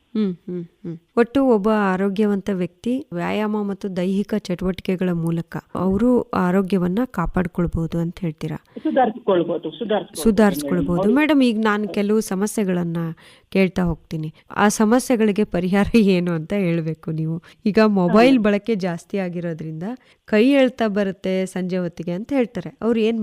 ಒಟ್ಟು ಒಬ್ಬ ಆರೋಗ್ಯವಂತ ವ್ಯಕ್ತಿ ವ್ಯಾಯಾಮ ಮತ್ತು ದೈಹಿಕ ಚಟುವಟಿಕೆಗಳ ಮೂಲಕ ಅವರು ಆರೋಗ್ಯವನ್ನ ಕಾಪಾಡ್ಕೊಳ್ಬಹುದು ಅಂತ ಹೇಳ್ತೀರಾ? ಸುಧಾರಿಸ್ಕೊಳ್ಬಹುದು ಮೇಡಮ್. ಈಗ ನಾನು ಕೆಲವು ಸಮಸ್ಯೆಗಳನ್ನ ಕೇಳ್ತಾ ಹೋಗ್ತೀನಿ, ಆ ಸಮಸ್ಯೆಗಳಿಗೆ ಪರಿಹಾರ ಏನು ಅಂತ ಹೇಳ್ಬೇಕು ನೀವು. ಈಗ ಮೊಬೈಲ್ ಬಳಕೆ ಜಾಸ್ತಿ ಆಗಿರೋದ್ರಿಂದ ಕೈ ಎಳ್ತಾ ಬರುತ್ತೆ ಸಂಜೆ ಹೊತ್ತಿಗೆ ಅಂತ ಹೇಳ್ತಾರೆ, ಅವ್ರು ಏನ್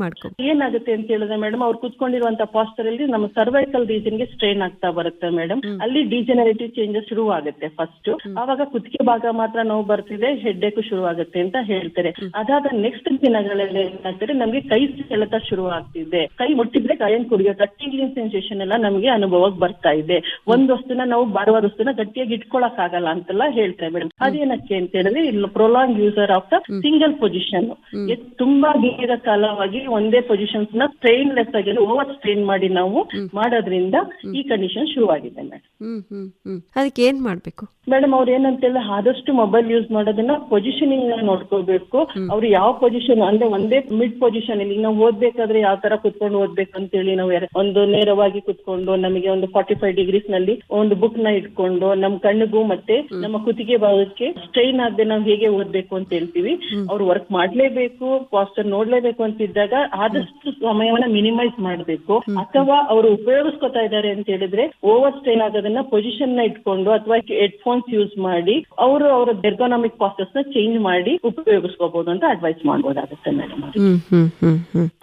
ಏನಾಗುತ್ತೆ ಅಂತ ಹೇಳಿದ್ರೆ ಮೇಡಮ್, ಅವ್ರು ಕುತ್ಕೊಂಡಿರುವಂತ ಪಾಸ್ಟರ್ ಅಲ್ಲಿ ನಮ್ಮ ಸರ್ವೈಕಲ್ ರೀಜನ್ ಗೆ ಸ್ಟ್ರೈನ್ ಆಗ್ತಾ ಬರುತ್ತೆ ಮೇಡಮ್. ಅಲ್ಲಿ ಡಿಜೆನರೇಟಿವ್ ಚೇಂಜಸ್ ಶುರು ಆಗುತ್ತೆ ಫಸ್ಟ್. ಆವಾಗ ಕುತ್ತಿಗೆ ಭಾಗ ಮಾತ್ರ ನೋವು ಬರ್ತಿದೆ, ಹೆಡ್ ಏಕ್ ಶುರು ಆಗುತ್ತೆ ಅಂತ ಹೇಳ್ತಾರೆ. ಅದಾದ ನೆಕ್ಸ್ಟ್ ದಿನಗಳಲ್ಲಿ ಏನಾಗ್ತಾರೆ, ನಮ್ಗೆ ಕೈ ಸೆಳೆತ ಶುರು ಆಗ್ತಿದೆ, ಕೈ ಮುಟ್ಟಿದ್ರೆ ಕೈಯನ್ನು ಕುಡಿಯೋದು, ಟಿಂಗ್ಲಿಂಗ್ ಸೆನ್ಸೇಷನ್ ಎಲ್ಲ ನಮ್ಗೆ ಅನುಭವಕ್ಕೆ ಬರ್ತಾ ಇದೆ. ಒಂದ್ ವಸ್ತುನ ನಾವು ಬಾರವಾದ ವಸ್ತುನ ಗಟ್ಟಿಯಾಗಿ ಇಟ್ಕೊಳಕ್ ಆಗಲ್ಲ ಅಂತೆಲ್ಲ ಹೇಳ್ತಾರೆ ಮೇಡಮ್. ಅದೇನಕ್ಕೆ ಅಂತ ಹೇಳಿದ್ರೆ ಇಲ್ಲಿ prolong user of the single position, ತುಂಬಾ ದೀರ್ಘಕಾಲವಾಗಿ ಒಂದೇ ಪೊಸಿಷನ್ಸ್ ನ ಸ್ಟ್ರೈನ್ಲೆಸ್ ಆಗಿ ಓವರ್ ಸ್ಟ್ರೈನ್ ಮಾಡಿ ನಾವು ಮಾಡೋದ್ರಿಂದ ಈ ಕಂಡೀಷನ್ ಶುರುವಾಗಿದೆ ಮೇಡಮ್. ಅದಕ್ಕೆ ಏನ್ ಮಾಡ್ಬೇಕು ಮೇಡಮ್? ಅವ್ರು ಏನಂತ ಹೇಳಿದ್ರೆ ಆದಷ್ಟು ಮೊಬೈಲ್ ಯೂಸ್ ಮಾಡೋದನ್ನ ಪೊಸಿಷನಿಂಗ್ ನೋಡ್ಕೋಬೇಕು. ಅವ್ರು ಯಾವ ಪೊಸಿಷನ್ ಅಂದ್ರೆ ಒಂದೇ ಮಿಡ್ ಪೊಸಿಷನ್ ಇಲ್ಲಿ ನಾವು ಓದ್ಬೇಕಾದ್ರೆ ಯಾವ ತರ ಕುತ್ಕೊಂಡು ಓದ್ಬೇಕು ಅಂತ ಹೇಳಿ ನಾವು ಒಂದು ನೇರವಾಗಿ ಕುತ್ಕೊಂಡು ನಮಗೆ ಒಂದು 45 ಡಿಗ್ರೀಸ್ ನಲ್ಲಿ ಒಂದು ಬುಕ್ ನ ಇಟ್ಕೊಂಡು ನಮ್ ಕಣ್ಣಿಗೂ ಮತ್ತೆ ನಮ್ಮ ಕುತ್ತಿಗೆ ಭಾಗಕ್ಕೆ ಸ್ಟ್ರೈನ್ ಆಗದೆ ನಾವು ಹೇಗೆ ಓದ್ಬೇಕು ಅಂತ ಹೇಳ್ತೀವಿ. ಅವ್ರು ವರ್ಕ್ ಮಾಡ್ಲೇಬೇಕು, ಪಾಸ್ಟರ್ ನೋಡ್ಲೇಬೇಕು ಅಂತಿದ್ದಾಗ ಆದಷ್ಟು ಸಮಯವನ್ನ ಮಿನಿಮೈಸ್ ಮಾಡ್ಬೇಕು. ಅಥವಾ ಅವರು ಉಪಯೋಗಿಸ್ಕೊತಾ ಇದ್ದಾರೆ ಅಂತ ಹೇಳಿದ್ರೆ ಓವರ್ ಸ್ಟ್ರೈನ್ ಆಗೋದನ್ನ ಪೊಸಿಷನ್ ನ ಇಟ್ಕೊಂಡು ಅಥವಾ ಹೆಡ್ಫೋನ್ಸ್ ಯೂಸ್ ಮಾಡಿ ಅವರು ಅವರ ಎರ್ಗೊನಾಮಿಕ್ ಪಾಸ್ಟರ್ಸ್ ನ ಚೇಂಜ್ ಮಾಡಿ ಉಪಯೋಗಿಸ್ಕೋಬಹುದು ಅಂತ ಅಡ್ವೈಸ್ ಮಾಡ್ಬೋದಾಗುತ್ತೆ ಮೇಡಮ್.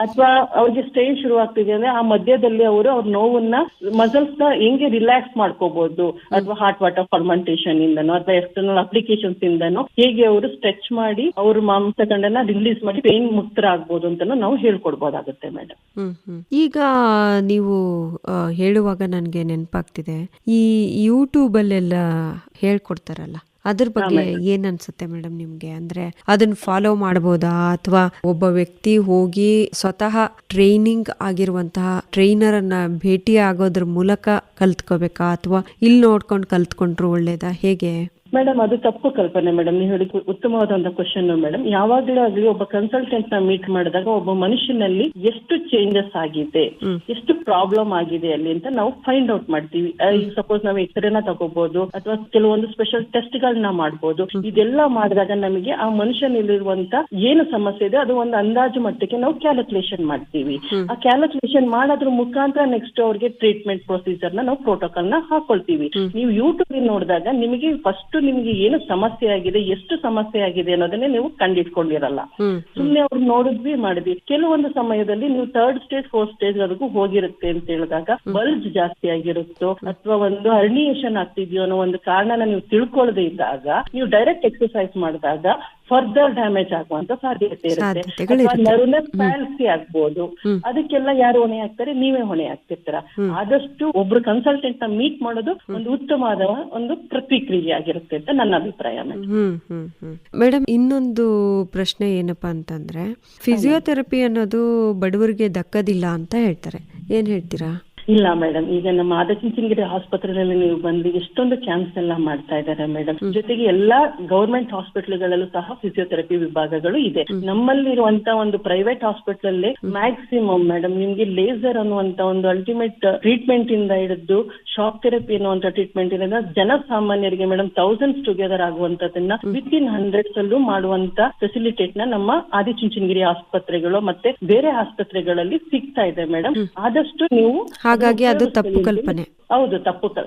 ಅಥವಾ ಅವ್ರಿಗೆ ಸ್ಟ್ರೈನ್ ಶುರು ಆಗ್ತಿದೆ ಅಂದ್ರೆ ಆ ಮಧ್ಯದಲ್ಲಿ ಅವರು ಅವ್ರ ನೋವನ್ನ ಮಸಲ್ಸ್ ನ ಹೆಂಗೆ ರಿಲ್ಯಾಕ್ಸ್ ಮಾಡ್ಕೋಬಹುದು, ಅಥವಾ ಹಾಟ್ ವಾಟರ್ ಫರ್ಮೆಂಟೇಷನ್ ಇಂದನೋ ಅಥವಾ ಎಕ್ಸ್ಟರ್ನಲ್ ಅಪ್ಲಿಕೇಶನ್ಸ್ ಇಂದನೋ ಹೇಗೆ ಅವರು ಸ್ಟ್ರೆಚ್ ಮಾಡಿ ಅವ್ರ ಮಾಂಸಖಂಡನ ರಿಲೀಸ್ ಮಾಡಿ ಪೇನ್ ಮುಕ್ತರಾಗಬಹುದು ಅಂತ ನಾವು ಹೇಳ್ಕೊಡ್ಬೋದಾಗುತ್ತೆ ಮೇಡಮ್. ಈಗ ನೀವು ಹೇಳುವಾಗ ನನ್ಗೆ ನೆನಪಾಗ್ತಿದೆ, ಈ ಯೂಟ್ಯೂಬ್ ಅಲ್ಲೆಲ್ಲ ಹೇಳ್ಕೊಡ್ತಾರಲ್ಲ, ಅದ್ರ ಬಗ್ಗೆ ಏನ್ ಅನ್ಸುತ್ತೆ ಮೇಡಮ್ ನಿಮ್ಗೆ? ಅಂದ್ರೆ ಅದನ್ನ ಫಾಲೋ ಮಾಡಬಹುದಾ, ಅಥವಾ ಒಬ್ಬ ವ್ಯಕ್ತಿ ಹೋಗಿ ಸ್ವತಃ ಟ್ರೈನಿಂಗ್ ಆಗಿರುವಂತಹ ಟ್ರೈನರ್ ಅನ್ನ ಭೇಟಿ ಆಗೋದ್ರ ಮೂಲಕ ಕಲ್ತ್ಕೋಬೇಕಾ, ಅಥವಾ ಇಲ್ಲಿ ನೋಡ್ಕೊಂಡು ಕಲ್ತ್ಕೊಂಡ್ರು ಒಳ್ಳೇದಾ, ಹೇಗೆ? ಮೇಡಮ್ ಅದು ತಪ್ಪು ಕಲ್ಪನೆ ಮೇಡಮ್. ನೀವು ಹೇಳಿ ಉತ್ತಮವಾದಂತ ಕ್ವಶನ್ ಮೇಡಮ್. ಯಾವಾಗ್ಲೂ ಆಗ್ಲಿ ಒಬ್ಬ ಕನ್ಸಲ್ಟೆಂಟ್ ನ ಮೀಟ್ ಮಾಡಿದಾಗ ಒಬ್ಬ ಮನುಷ್ಯನಲ್ಲಿ ಎಷ್ಟು ಚೇಂಜಸ್ ಆಗಿದೆ, ಎಷ್ಟು ಪ್ರಾಬ್ಲಮ್ ಆಗಿದೆ ಅಲ್ಲಿ ಅಂತ ನಾವು ಫೈಂಡ್ ಔಟ್ ಮಾಡ್ತೀವಿ. ಈಗ ಸಪೋಸ್ ನಾವು ಎಕ್ಸ್ರೇನ ತಗೋಬಹುದು ಅಥವಾ ಕೆಲವೊಂದು ಸ್ಪೆಷಲ್ ಟೆಸ್ಟ್ ಗಳನ್ನ ಮಾಡಬಹುದು. ಇದೆಲ್ಲ ಮಾಡಿದಾಗ ನಮಗೆ ಆ ಮನುಷ್ಯನಲ್ಲಿರುವಂತ ಏನು ಸಮಸ್ಯೆ ಇದೆ ಅದು ಒಂದು ಅಂದಾಜು ಮಟ್ಟಕ್ಕೆ ನಾವು ಕ್ಯಾಲ್ಕುಲೇಷನ್ ಮಾಡ್ತೀವಿ. ಆ ಕ್ಯಾಲ್ಕುಲೇಷನ್ ಮಾಡೋದ್ರ ಮುಖಾಂತರ ನೆಕ್ಸ್ಟ್ ಅವ್ರಿಗೆ ಟ್ರೀಟ್ಮೆಂಟ್ ಪ್ರೊಸೀಜರ್ ನಾವು ಪ್ರೋಟೋಕಾಲ್ ನ ಹಾಕೊಳ್ತೀವಿ. ನೀವು ಯೂಟ್ಯೂಬ್ ನೋಡಿದಾಗ ನಿಮಗೆ ಫಸ್ಟ್ ನಿಮ್ಗೆ ಏನು ಸಮಸ್ಯೆ ಆಗಿದೆ, ಎಷ್ಟು ಸಮಸ್ಯೆ ಆಗಿದೆ ಅನ್ನೋದನ್ನೇ ನೀವು ಕಂಡಿಟ್ಕೊಂಡಿರಲ್ಲ. ಸುಮ್ನೆ ಅವ್ರು ನೋಡಿದ್ವಿ ಮಾಡಿದ್ವಿ. ಕೆಲವೊಂದು ಸಮಯದಲ್ಲಿ ನೀವು 3rd ಸ್ಟೇಜ್ 4th ಸ್ಟೇಜ್ ವರೆಗೂ ಹೋಗಿರುತ್ತೆ ಅಂತ ಹೇಳಿದಾಗ ಬಲ್ಜ್ ಜಾಸ್ತಿ ಆಗಿರುತ್ತೋ ಅಥವಾ ಒಂದು ಹರ್ನಿಯೇಷನ್ ಆಗ್ತಿದ್ಯೋ ಅನ್ನೋ ಒಂದು ಕಾರಣನ ನೀವು ತಿಳ್ಕೊಳ್ಳದೆ ಇದ್ದಾಗ ನೀವು ಡೈರೆಕ್ಟ್ ಎಕ್ಸರ್ಸೈಸ್ ಮಾಡಿದಾಗ ಫರ್ದರ್ ಡ್ಯಾಮೇಜ್ ಆಗುವಂತ ಸಾಧ್ಯತೆ ಇರುತ್ತೆ. ನರ್ವ್ನೆಸ್ ಪ್ಯಾಲ್ಸಿ ಆಗ್ಬೋದು. ಅದಕ್ಕೆಲ್ಲ ಯಾರು ಹೊಣೆ ಆಗ್ತಾರೆ? ನೀವೇ ಹೊಣೆ ಆಗ್ತಿರ್ತೀರ. ಆದಷ್ಟು ಒಬ್ರು ಕನ್ಸಲ್ಟೆಂಟ್ ನ ಮೀಟ್ ಮಾಡೋದು ಒಂದು ಉತ್ತಮವಾದ ಒಂದು ಪ್ರತಿಕ್ರಿಯೆ ಆಗಿರುತ್ತೆ ಅಂತ ನನ್ನ ಅಭಿಪ್ರಾಯ. ಮೇಡಮ್, ಇನ್ನೊಂದು ಪ್ರಶ್ನೆ ಏನಪ್ಪಾ ಅಂತಂದ್ರೆ, ಫಿಸಿಯೋಥೆರಪಿ ಅನ್ನೋದು ಬಡವರಿಗೆ ದಕ್ಕದಿಲ್ಲ ಅಂತ ಹೇಳ್ತಾರೆ, ಏನ್ ಹೇಳ್ತೀರಾ? ಇಲ್ಲ ಮೇಡಮ್, ಈಗ ನಮ್ಮ ಆದಿಚುಂಚನಗಿರಿ ಆಸ್ಪತ್ರೆಯಲ್ಲಿ ನೀವು ಬಂದು ಎಷ್ಟೊಂದು ಕ್ಯಾಂಪ್ಸ್ ಎಲ್ಲ ಮಾಡ್ತಾ ಇದ್ದಾರೆ ಮೇಡಮ್. ಜೊತೆಗೆ ಎಲ್ಲಾ ಗವರ್ಮೆಂಟ್ ಹಾಸ್ಪಿಟಲ್ಗಳಲ್ಲೂ ಸಹ ಫಿಸಿಯೋಥೆರಪಿ ವಿಭಾಗಗಳು ಇದೆ. ನಮ್ಮಲ್ಲಿರುವಂತ ಒಂದು ಪ್ರೈವೇಟ್ ಹಾಸ್ಪಿಟಲ್ ಅಲ್ಲಿ ಮ್ಯಾಕ್ಸಿಮಮ್ ಮೇಡಮ್ ನಿಮ್ಗೆ ಲೇಸರ್ ಅನ್ನುವಂತ ಒಂದು ಅಲ್ಟಿಮೇಟ್ ಟ್ರೀಟ್ಮೆಂಟ್ ಇಂದ ಹಿಡಿದು ಶಾಕ್ ಥೆರಪಿ ಅನ್ನುವಂತ ಟ್ರೀಟ್ಮೆಂಟ್ ಇಂದ ಜನಸಾಮಾನ್ಯರಿಗೆ ಮೇಡಮ್ ಥೌಸಂಡ್ಸ್ ಟುಗೆದರ್ ಆಗುವಂತದನ್ನ ವಿತಿನ್ 100s ಅಲ್ಲೂ ಮಾಡುವಂತ ಫೆಸಿಲಿಟೇಟ್ ನ ನಮ್ಮ ಆದಿಚುಂಚನಗಿರಿ ಆಸ್ಪತ್ರೆಗಳು ಮತ್ತೆ ಬೇರೆ ಆಸ್ಪತ್ರೆಗಳಲ್ಲಿ ಸಿಗ್ತಾ ಇದೆ ಮೇಡಮ್. ಆದಷ್ಟು ನೀವು ಹಾಗಾಗಿ ಅದು ತಪ್ಪು ಕಲ್ಪನೆ. ಹೌದು,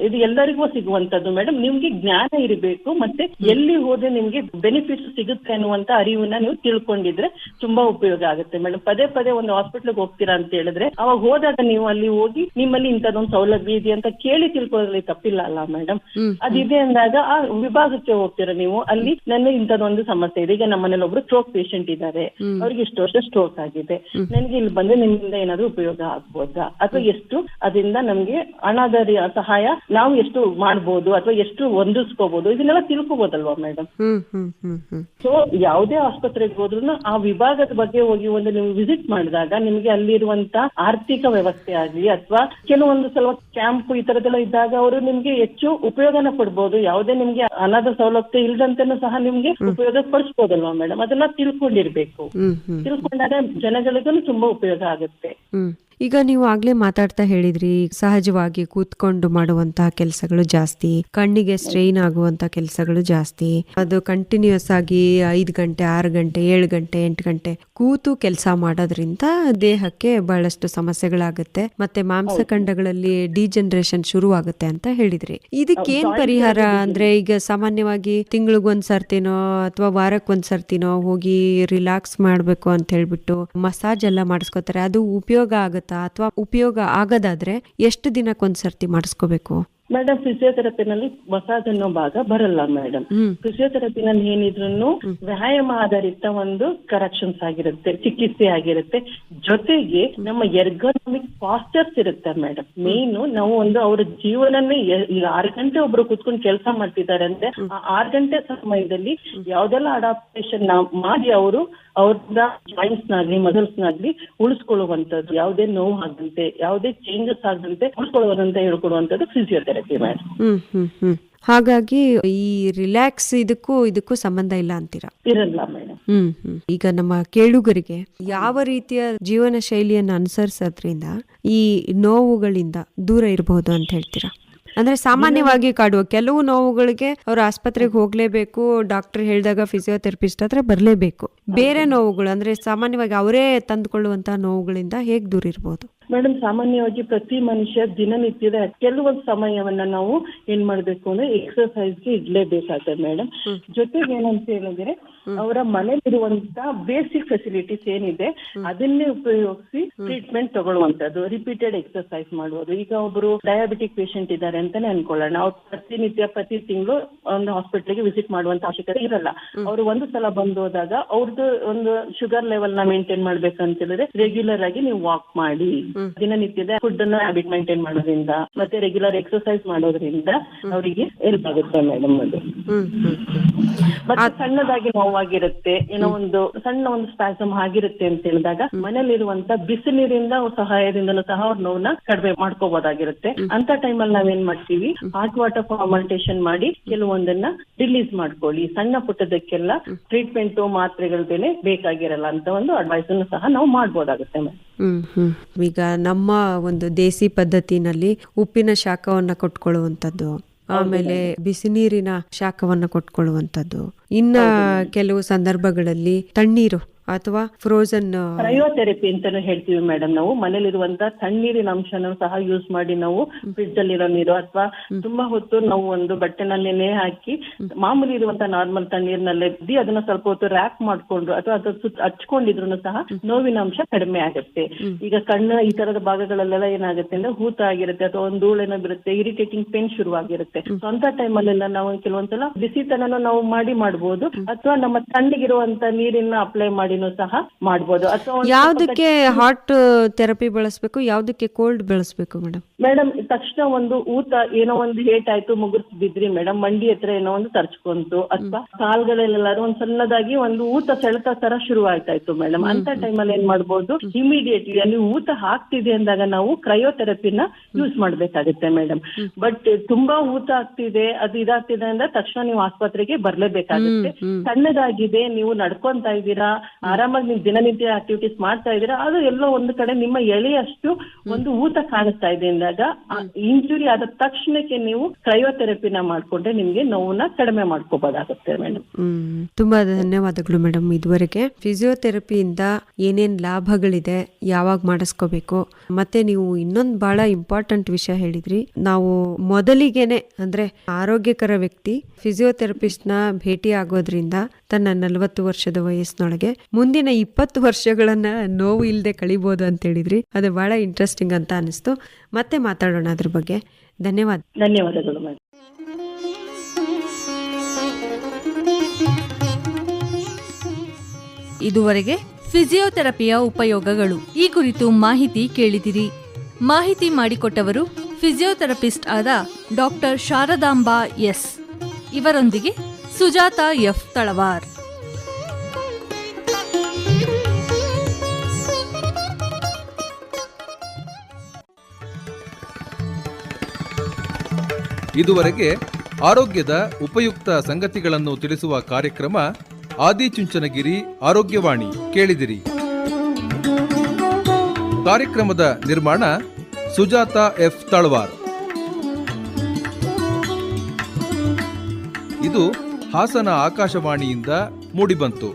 ಇದು ಎಲ್ಲರಿಗೂ ಸಿಗುವಂತದ್ದು ಮೇಡಮ್. ನಿಮ್ಗೆ ಜ್ಞಾನ ಇರಬೇಕು, ಮತ್ತೆ ಎಲ್ಲಿ ಹೋದ್ರೆ ನಿಮ್ಗೆ ಬೆನಿಫಿಟ್ಸ್ ಸಿಗುತ್ತೆ ಅನ್ನುವಂತ ಅರಿವನ್ನ ನೀವು ತಿಳ್ಕೊಂಡಿದ್ರೆ ತುಂಬಾ ಉಪಯೋಗ ಆಗುತ್ತೆ ಮೇಡಮ್. ಪದೇ ಪದೇ ಒಂದು ಹಾಸ್ಪಿಟ್ಲಿಗೆ ಹೋಗ್ತೀರಾ ಅಂತ ಹೇಳಿದ್ರೆ ಅವಾಗ ಹೋದಾಗ ನೀವು ಅಲ್ಲಿ ಹೋಗಿ ನಿಮ್ಮಲ್ಲಿ ಇಂಥದೊಂದು ಸೌಲಭ್ಯ ಇದೆ ಅಂತ ಕೇಳಿ ತಿಳ್ಕೊಳ್ಳೋದ್ರಲ್ಲಿ ತಪ್ಪಿಲ್ಲ ಅಲ್ಲ ಮೇಡಮ್. ಅದಿದೆ ಅಂದಾಗ ಆ ವಿಭಾಗಕ್ಕೆ ಹೋಗ್ತೀರಾ ನೀವು, ಅಲ್ಲಿ ನನಗೆ ಇಂಥದೊಂದು ಸಮಸ್ಯೆ ಇದೆ, ಈಗ ನಮ್ಮನೇಲಿ ಒಬ್ರು ಸ್ಟ್ರೋಕ್ ಪೇಷಂಟ್ ಇದ್ದಾರೆ, ಅವ್ರಿಗೆ ಇಷ್ಟು ವರ್ಷ ಸ್ಟ್ರೋಕ್ ಆಗಿದೆ, ನನಗೆ ಇಲ್ಲಿ ಬಂದು ನಿಮ್ಮಿಂದ ಏನಾದ್ರು ಉಪಯೋಗ ಆಗ್ಬೋದಾ, ಅಥವಾ ಎಷ್ಟು ಅದರಿಂದ ನಮ್ಗೆ ಹಣದ ಸಹಾಯ ನಾವು ಎಷ್ಟು ಮಾಡ್ಬೋದು ಅಥವಾ ಎಷ್ಟು ಹೊಂದಿಸ್ಕೋಬಹುದು, ಇದನ್ನೆಲ್ಲ ತಿಳ್ಕೋಬಹುದಲ್ವಾ ಮೇಡಮ್. ಸೊ ಯಾವುದೇ ಆಸ್ಪತ್ರೆಗೆ ಹೋದ್ರು ಆ ವಿಭಾಗದ ಬಗ್ಗೆ ಹೋಗಿ ಒಂದು ನೀವು ವಿಸಿಟ್ ಮಾಡಿದಾಗ ನಿಮ್ಗೆ ಅಲ್ಲಿರುವಂತ ಆರ್ಥಿಕ ವ್ಯವಸ್ಥೆ ಆಗ್ಲಿ ಅಥವಾ ಕೆಲವೊಂದು ಸಲ ಕ್ಯಾಂಪ್ ಈ ತರದೆಲ್ಲ ಇದ್ದಾಗ ಅವರು ನಿಮ್ಗೆ ಹೆಚ್ಚು ಉಪಯೋಗನ ಪಡ್ಬೋದು. ಯಾವುದೇ ನಿಮ್ಗೆ ಹಣದ ಸೌಲಭ್ಯ ಇಲ್ದಂತೆನೂ ಸಹ ನಿಮ್ಗೆ ಉಪಯೋಗ ಪಡಿಸ್ಬೋದಲ್ವಾ ಮೇಡಮ್. ಅದನ್ನ ತಿಳ್ಕೊಂಡಿರ್ಬೇಕು. ತಿಳ್ಕೊಂಡಾಗ ಜನಗಳಿಗೂ ತುಂಬಾ ಉಪಯೋಗ ಆಗುತ್ತೆ. ಈಗ ನೀವು ಆಗ್ಲೇ ಮಾತಾಡ್ತಾ ಹೇಳಿದ್ರಿ, ಸಹಜವಾಗಿ ಕೂತ್ಕೊಂಡು ಮಾಡುವಂತಹ ಕೆಲಸಗಳು ಜಾಸ್ತಿ, ಕಣ್ಣಿಗೆ ಸ್ಟ್ರೈನ್ ಆಗುವಂತ ಕೆಲಸಗಳು ಜಾಸ್ತಿ, ಅದು ಕಂಟಿನ್ಯೂಸ್ ಆಗಿ 5 ಗಂಟೆ 6 ಗಂಟೆ 7 ಗಂಟೆ 8 ಗಂಟೆ ಕೂತು ಕೆಲಸ ಮಾಡೋದ್ರಿಂದ ದೇಹಕ್ಕೆ ಬಹಳಷ್ಟು ಸಮಸ್ಯೆಗಳಾಗುತ್ತೆ, ಮತ್ತೆ ಮಾಂಸಖಂಡಗಳಲ್ಲಿ ಡಿಜನರೇಷನ್ ಶುರು ಆಗುತ್ತೆ ಅಂತ ಹೇಳಿದ್ರಿ. ಇದಕ್ಕೇನ್ ಪರಿಹಾರ ಅಂದ್ರೆ, ಈಗ ಸಾಮಾನ್ಯವಾಗಿ ತಿಂಗಳಿಗೊಂದ್ಸರ್ತಿನೋ ಅಥವಾ ವಾರಕ್ಕೊಂದ್ಸರ್ತಿನೋ ಹೋಗಿ ರಿಲ್ಯಾಕ್ಸ್ ಮಾಡ್ಬೇಕು ಅಂತ ಹೇಳ್ಬಿಟ್ಟು ಮಸಾಜ್ ಎಲ್ಲ ಮಾಡಿಸ್ಕೋತಾರೆ, ಅದು ಉಪಯೋಗ ಆಗುತ್ತೆ ಅಥವಾ ಉಪಯೋಗ ಆಗದಾದ್ರೆ ಎಷ್ಟು ದಿನಕ್ಕೊಂದ್ಸರ್ತಿ ಮಾಡಿಸ್ಕೋಬೇಕು? ಮೇಡಮ್, ಫಿಸಿಯೋಥೆರಪಿನಲ್ಲಿ ಮಸಾಜ್ ಅನ್ನೋ ಭಾಗ ಬರಲ್ಲ ಮೇಡಮ್. ಫಿಸಿಯೋಥೆರಪಿನಲ್ಲಿ ಏನಿದ್ರು ವ್ಯಾಯಾಮ ಆಧಾರಿತ ಒಂದು ಕರೆಕ್ಷನ್ಸ್ ಆಗಿರುತ್ತೆ, ಚಿಕಿತ್ಸೆ ಆಗಿರುತ್ತೆ. ಜೊತೆಗೆ ನಮ್ಮ ಎರ್ಗೋನಮಿಕ್ ಪಾಸ್ಚರ್ಸ್ ಇರುತ್ತೆ ಮೇಡಮ್. ಮೇನು ನಾವು ಒಂದು ಅವ್ರ ಜೀವನನೇ ಈಗ 6 ಗಂಟೆ ಒಬ್ರು ಕುತ್ಕೊಂಡು ಕೆಲಸ ಮಾಡ್ತಿದ್ದಾರೆ ಅಂದ್ರೆ ಆ 6 ಗಂಟೆ ಸಮಯದಲ್ಲಿ ಯಾವ್ದೆಲ್ಲ ಅಡಾಪ್ಟೇಷನ್ ಮಾಡಿ ಅವರು ಅವ್ರ ಜಾಯಿಂಟ್ಸ್ ನಾಗ್ಲಿ ಮಸಲ್ಸ್ ನಾಗ್ಲಿ ಉಳಿಸ್ಕೊಳ್ಳುವಂತದ್ದು, ಯಾವುದೇ ನೋವು ಆಗದಂತೆ ಯಾವುದೇ ಚೇಂಜಸ್ ಆಗದಂತೆ ಉಳಿಸ್ಕೊಳ್ಳುವಂತ ಹೇಳ್ಕೊಡುವಂತದ್ದು ಫಿಸಿಯೋಥೆರಪಿ ಮೇಡಮ್. ಹಾಗಾಗಿ ಈ ರಿಲ್ಯಾಕ್ಸ್ ಇದಕ್ಕೂ ಸಂಬಂಧ ಇಲ್ಲ ಅಂತೀರಾ? ಇರಲ್ಲ ಮೇಡಮ್. ಈಗ ನಮ್ಮ ಕೇಳುಗರಿಗೆ ಯಾವ ರೀತಿಯ ಜೀವನ ಶೈಲಿಯನ್ನು ಅನುಸರಿಸೋದ್ರಿಂದ ಈ ನೋವುಗಳಿಂದ ದೂರ ಇರಬಹುದು ಅಂತ ಹೇಳ್ತೀರಾ? ಅಂದ್ರೆ ಸಾಮಾನ್ಯವಾಗಿ ಕಾಡುವ ಕೆಲವು ನೋವುಗಳಿಗೆ ಅವ್ರು ಆಸ್ಪತ್ರೆಗೆ ಹೋಗ್ಲೇಬೇಕು, ಡಾಕ್ಟರ್ ಹೇಳಿದಾಗ ಫಿಸಿಯೋಥೆರಪಿಸ್ಟ್ ಹತ್ರ ಬರ್ಲೇಬೇಕು. ಬೇರೆ ನೋವುಗಳು ಅಂದ್ರೆ ಸಾಮಾನ್ಯವಾಗಿ ಅವರೇ ತಂದುಕೊಳ್ಳುವಂತಹ ನೋವುಗಳಿಂದ ಹೇಗ್ ದೂರ ಇರಬಹುದು? ಮೇಡಮ್, ಸಾಮಾನ್ಯವಾಗಿ ಪ್ರತಿ ಮನುಷ್ಯ ದಿನನಿತ್ಯದ ಕೆಲವೊಂದು ಸಮಯವನ್ನ ನಾವು ಏನ್ ಮಾಡ್ಬೇಕು ಅಂದ್ರೆ ಎಕ್ಸರ್ಸೈಸ್ಗೆ ಇಡ್ಲೇಬೇಕಾಗ್ತದೆ ಮೇಡಮ್. ಜೊತೆಗೆ ಏನಂತ ಹೇಳಿದ್ರೆ ಅವರ ಮನೇಲಿರುವಂತ ಬೇಸಿಕ್ ಫೆಸಿಲಿಟೀಸ್ ಏನಿದೆ ಅದನ್ನೇ ಉಪಯೋಗಿಸಿ ಟ್ರೀಟ್ಮೆಂಟ್ ತಗೊಳ್ಳುವಂತದ್ದು, ರಿಪೀಟೆಡ್ ಎಕ್ಸರ್ಸೈಸ್ ಮಾಡುವುದು. ಈಗ ಒಬ್ರು ಡಯಾಬಿಟಿಕ್ ಪೇಷಂಟ್ ಇದ್ದಾರೆ ಅಂತಾನೆ ಅನ್ಕೊಳ್ಳೋಣ, ನಾವು ಪ್ರತಿ ತಿಂಗಳು ಒಂದು ಹಾಸ್ಪಿಟಲ್ಗೆ ವಿಸಿಟ್ ಮಾಡುವಂತ ಅವಶ್ಯಕತೆ ಇರಲ್ಲ. ಅವರು ಒಂದು ಸಲ ಬಂದು ಹೋದಾಗ ಅವ್ರದ್ದು ಒಂದು ಶುಗರ್ ಲೆವೆಲ್ ನ ಮೇಂಟೈನ್ ಮಾಡ್ಬೇಕಂತ ಹೇಳಿದ್ರೆ ರೆಗ್ಯುಲರ್ ಆಗಿ ನೀವು ವಾಕ್ ಮಾಡಿ, ದಿನನಿತ್ಯದ ಫುಡ್ ಅನ್ನ ಹ್ಯಾಬಿಟ್ ಮೇಂಟೈನ್ ಮಾಡೋದ್ರಿಂದ ಮತ್ತೆ ರೆಗ್ಯುಲರ್ ಎಕ್ಸರ್ಸೈಸ್ ಮಾಡೋದ್ರಿಂದ ಅವರಿಗೆ ಹೆಲ್ಪ್ ಆಗುತ್ತೆ ಮೇಡಮ್. ಅದು ಮತ್ತೆ ಸಣ್ಣದಾಗಿ ನೋವಾಗಿರುತ್ತೆ, ಏನೋ ಒಂದು ಸಣ್ಣ ಒಂದು ಸ್ಪ್ಯಾಸಮ್ ಆಗಿರುತ್ತೆ ಅಂತ ಹೇಳಿದಾಗ ಮನೇಲಿರುವಂತ ಬಿಸಿ ನೀರಿಂದ ಸಹಾಯದಿಂದಲೂ ಸಹ ಅವ್ರ ನೋವನ್ನ ಕಡಿಮೆ ಮಾಡ್ಕೋಬಹುದಾಗಿರುತ್ತೆ. ಅಂತ ಟೈಮಲ್ಲಿ ನಾವೇನ್ ಮಾಡ್ತೀವಿ, ಹಾಟ್ ವಾಟರ್ ಫಾರ್ಮೆಂಟೇಶನ್ ಮಾಡಿ ಕೆಲವೊಂದನ್ನ ರಿಲೀಸ್ ಮಾಡ್ಕೊಳ್ಳಿ. ಸಣ್ಣ ಪುಟ್ಟದಕ್ಕೆಲ್ಲ ಟ್ರೀಟ್ಮೆಂಟ್ ಮಾತ್ರೆಗಳ ಬೆಲೆ ಬೇಕಾಗಿರಲ್ಲ ಅಂತ ಒಂದು ಅಡ್ವೈಸ್ ಅನ್ನು ಸಹ ನಾವು ಮಾಡ್ಬೋದಾಗುತ್ತೆ ಮೇಡಮ್. ಈಗ ನಮ್ಮ ಒಂದು ದೇಸಿ ಪದ್ಧತಿನಲ್ಲಿ ಉಪ್ಪಿನ ಶಾಖವನ್ನ ಕೊಟ್ಕೊಳ್ಳುವಂಥದ್ದು, ಆಮೇಲೆ ಬಿಸಿ ನೀರಿನ ಶಾಖವನ್ನ ಕೊಟ್ಕೊಳ್ಳುವಂಥದ್ದು, ಇನ್ನ ಕೆಲವು ಸಂದರ್ಭಗಳಲ್ಲಿ ತಣ್ಣೀರು ಅಥವಾ ಫ್ರೋಜನ್ ಕ್ರಯೋಥೆರಪಿ ಅಂತಾನು ಹೇಳ್ತೀವಿ ಮೇಡಮ್. ನಾವು ಮನೇಲಿರುವಂತ ತಣ್ಣೀರಿನ ಅಂಶನ ಸಹ ಯೂಸ್ ಮಾಡಿ ನಾವು ಫ್ರಿಡ್ಜ್ ಅಲ್ಲಿರೋ ನೀರು ಅಥವಾ ತುಂಬಾ ಹೊತ್ತು ನಾವು ಒಂದು ಬಟ್ಟೆನಲ್ಲೇನೆ ಹಾಕಿ ಮಾಮೂಲಿ ಇರುವಂತ ನಾರ್ಮಲ್ ತಣ್ಣೀರ್ನಲ್ಲೇ ಇದ್ದಿ ಅದನ್ನ ಸ್ವಲ್ಪ ಹೊತ್ತು ರ್ಯಾಪ್ ಮಾಡ್ಕೊಂಡು ಅಥವಾ ಅದ್ರ ಸುತ್ತ ಹಚ್ಕೊಂಡಿದ್ರು ಸಹ ನೋವಿನ ಅಂಶ ಕಡಿಮೆ ಆಗುತ್ತೆ. ಈಗ ಕಣ್ಣು ಈ ತರದ ಭಾಗಗಳಲ್ಲೆಲ್ಲ ಏನಾಗುತ್ತೆ ಅಂದ್ರೆ ಹೂತ ಆಗಿರುತ್ತೆ ಅಥವಾ ಒಂದು ಧೂಳೇನೋ ಬರುತ್ತೆ, ಇರಿಟೇಟಿಂಗ್ ಪೇನ್ ಶುರುವಾಗಿರುತ್ತೆ. ಅಂತ ಟೈಮಲ್ಲೆಲ್ಲ ನಾವು ಕೆಲವೊಂದ್ಸಲ ಬಿಸಿತನನ ನಾವು ಮಾಡ್ಬೋದು ಅಥವಾ ನಮ್ಮ ತಣ್ಣಗಿರುವಂತ ನೀರಿನ ಅಪ್ಲೈ ಮಾಡಿ ಥೆರಪಿನೂ ಸಹ ಮಾಡ್ಬೋದು. ಅಥವಾ ಯಾವ್ದಕ್ಕೆ ಹಾಟ್ ಥೆರಪಿ ಬಳಸ್ಬೇಕು, ಯಾವ್ದಕ್ಕೆ ಕೋಲ್ಡ್ ಬಳಸ್ಬೇಕು ಮೇಡಮ್? ಮೇಡಮ್ ತಕ್ಷಣ ಒಂದು ಊತ ಏನೋ ಒಂದು ಹೇಟ್ ಆಯ್ತು, ಮುಗುರ್ಸ್ ಬಿದ್ರಿ ಮೇಡಮ್, ಮಂಡಿ ಹತ್ರ ಏನೋ ಒಂದು ತರ್ಚ್ಕೊಂತು, ಅಥವಾ ಕಾಲ್ಗಳಲ್ಲೆಲ್ಲಾರು ಒಂದ್ ಸಣ್ಣದಾಗಿ ಒಂದು ಊತ ಸೆಳೆತ ತರ ಶುರು ಆಯ್ತಾಯ್ತು ಮೇಡಮ್, ಅಂತ ಟೈಮಲ್ಲಿ ಏನ್ ಮಾಡ್ಬೋದು, ಇಮಿಡಿಯೇಟ್ಲಿ ಅಲ್ಲಿ ಊತ ಆಗ್ತಿದೆ ಅಂದಾಗ ನಾವು ಕ್ರಯೋಥೆರಪಿನ ಯೂಸ್ ಮಾಡ್ಬೇಕಾಗುತ್ತೆ ಮೇಡಮ್. ಬಟ್ ತುಂಬಾ ಊತ ಆಗ್ತಿದೆ, ಅದು ಇದಾಗ್ತಿದೆ ಅಂದ್ರೆ ತಕ್ಷಣ ನೀವು ಆಸ್ಪತ್ರೆಗೆ ಬರ್ಲೇಬೇಕಾಗುತ್ತೆ. ಸಣ್ಣದಾಗಿದೆ, ನೀವು ನಡ್ಕೊಂತ ಇದ್ದೀರಾ, ಆರಾಮಾಗಿ ನೀವು ದಿನನಿತ್ಯ ಆಕ್ಟಿವಿಟೀಸ್ ಮಾಡ್ತಾ ಇದ್ದೀರಾ, ಅದು ಎಲ್ಲೋ ಒಂದು ಕಡೆ ನಿಮ್ಮ ಎಳೆಯಷ್ಟು ಒಂದು ಊತ ಕಾಣಿಸ್ತಾ ಇದೆ ಅಂದಾಗ ಇಂಜುರಿ ಆದ ತಕ್ಷಣಕ್ಕೆ ನೀವು ಕ್ರಯೋಥೆರಪಿನ ಮಾಡ್ಕೊಂಡ್ರೆ ನಿಮ್ಗೆ ನೋವನ್ನ ಕಡಿಮೆ ಮಾಡ್ಕೋಬಹುದಾಗುತ್ತೆ ಮೇಡಮ್. ತುಂಬಾ ಧನ್ಯವಾದಗಳು ಮೇಡಮ್. ಇದುವರೆಗೆ ಫಿಸಿಯೋಥೆರಪಿಯಿಂದ ಏನೇನ್ ಲಾಭಗಳಿದೆ, ಯಾವಾಗ ಮಾಡಿಸ್ಕೋಬೇಕು, ಮತ್ತೆ ನೀವು ಇನ್ನೊಂದು ಬಹಳ ಇಂಪಾರ್ಟೆಂಟ್ ವಿಷಯ ಹೇಳಿದ್ರಿ. ನಾವು ಮೊದಲಿಗೆನೆ ಅಂದ್ರೆ ಆರೋಗ್ಯಕರ ವ್ಯಕ್ತಿ ಫಿಸಿಯೋಥೆರಪಿಸ್ಟ್ ನ ಭೇಟಿ ಆಗೋದ್ರಿಂದ ತನ್ನ 40 ವರ್ಷದ ವಯಸ್ಸಿನೊಳಗೆ ಮುಂದಿನ 20 ವರ್ಷಗಳನ್ನ ನೋವು ಇಲ್ಲದೆ ಕಳಿಬಹುದು ಅಂತ ಹೇಳಿದ್ರಿ. ಅದು ಬಹಳ ಇಂಟ್ರೆಸ್ಟಿಂಗ್ ಅಂತ ಅನಿಸ್ತು. ಮತ್ತೆ ಮಾತಾಡೋಣ ಅದ್ರ ಬಗ್ಗೆ. ಧನ್ಯವಾದಗಳು ಮೇಡಮ್. ಇದುವರೆಗೆ ಫಿಸಿಯೋಥೆರಪಿಯ ಉಪಯೋಗಗಳು ಈ ಕುರಿತು ಮಾಹಿತಿ ಕೇಳಿದಿರಿ. ಮಾಹಿತಿ ಮಾಡಿಕೊಟ್ಟವರು ಫಿಸಿಯೋಥೆರಪಿಸ್ಟ್ ಆದ ಡಾಕ್ಟರ್ ಶಾರದಾಂಬಾ ಎಸ್. ಇವರೊಂದಿಗೆ ಸುಜಾತ ಎಫ್ ತಳವಾರ್. ಇದುವರೆಗೆ ಆರೋಗ್ಯದ ಉಪಯುಕ್ತ ಸಂಗತಿಗಳನ್ನು ತಿಳಿಸುವ ಕಾರ್ಯಕ್ರಮ ಆದಿಚುಂಚನಗಿರಿ ಆರೋಗ್ಯವಾಣಿ ಕೇಳಿದಿರಿ. ಕಾರ್ಯಕ್ರಮದ ನಿರ್ಮಾಣ ಸುಜಾತ ಎಫ್ ತಳವಾರ್. ಇದು ಹಾಸನ ಆಕಾಶವಾಣಿಯಿಂದ ಮೂಡಿಬಂತು.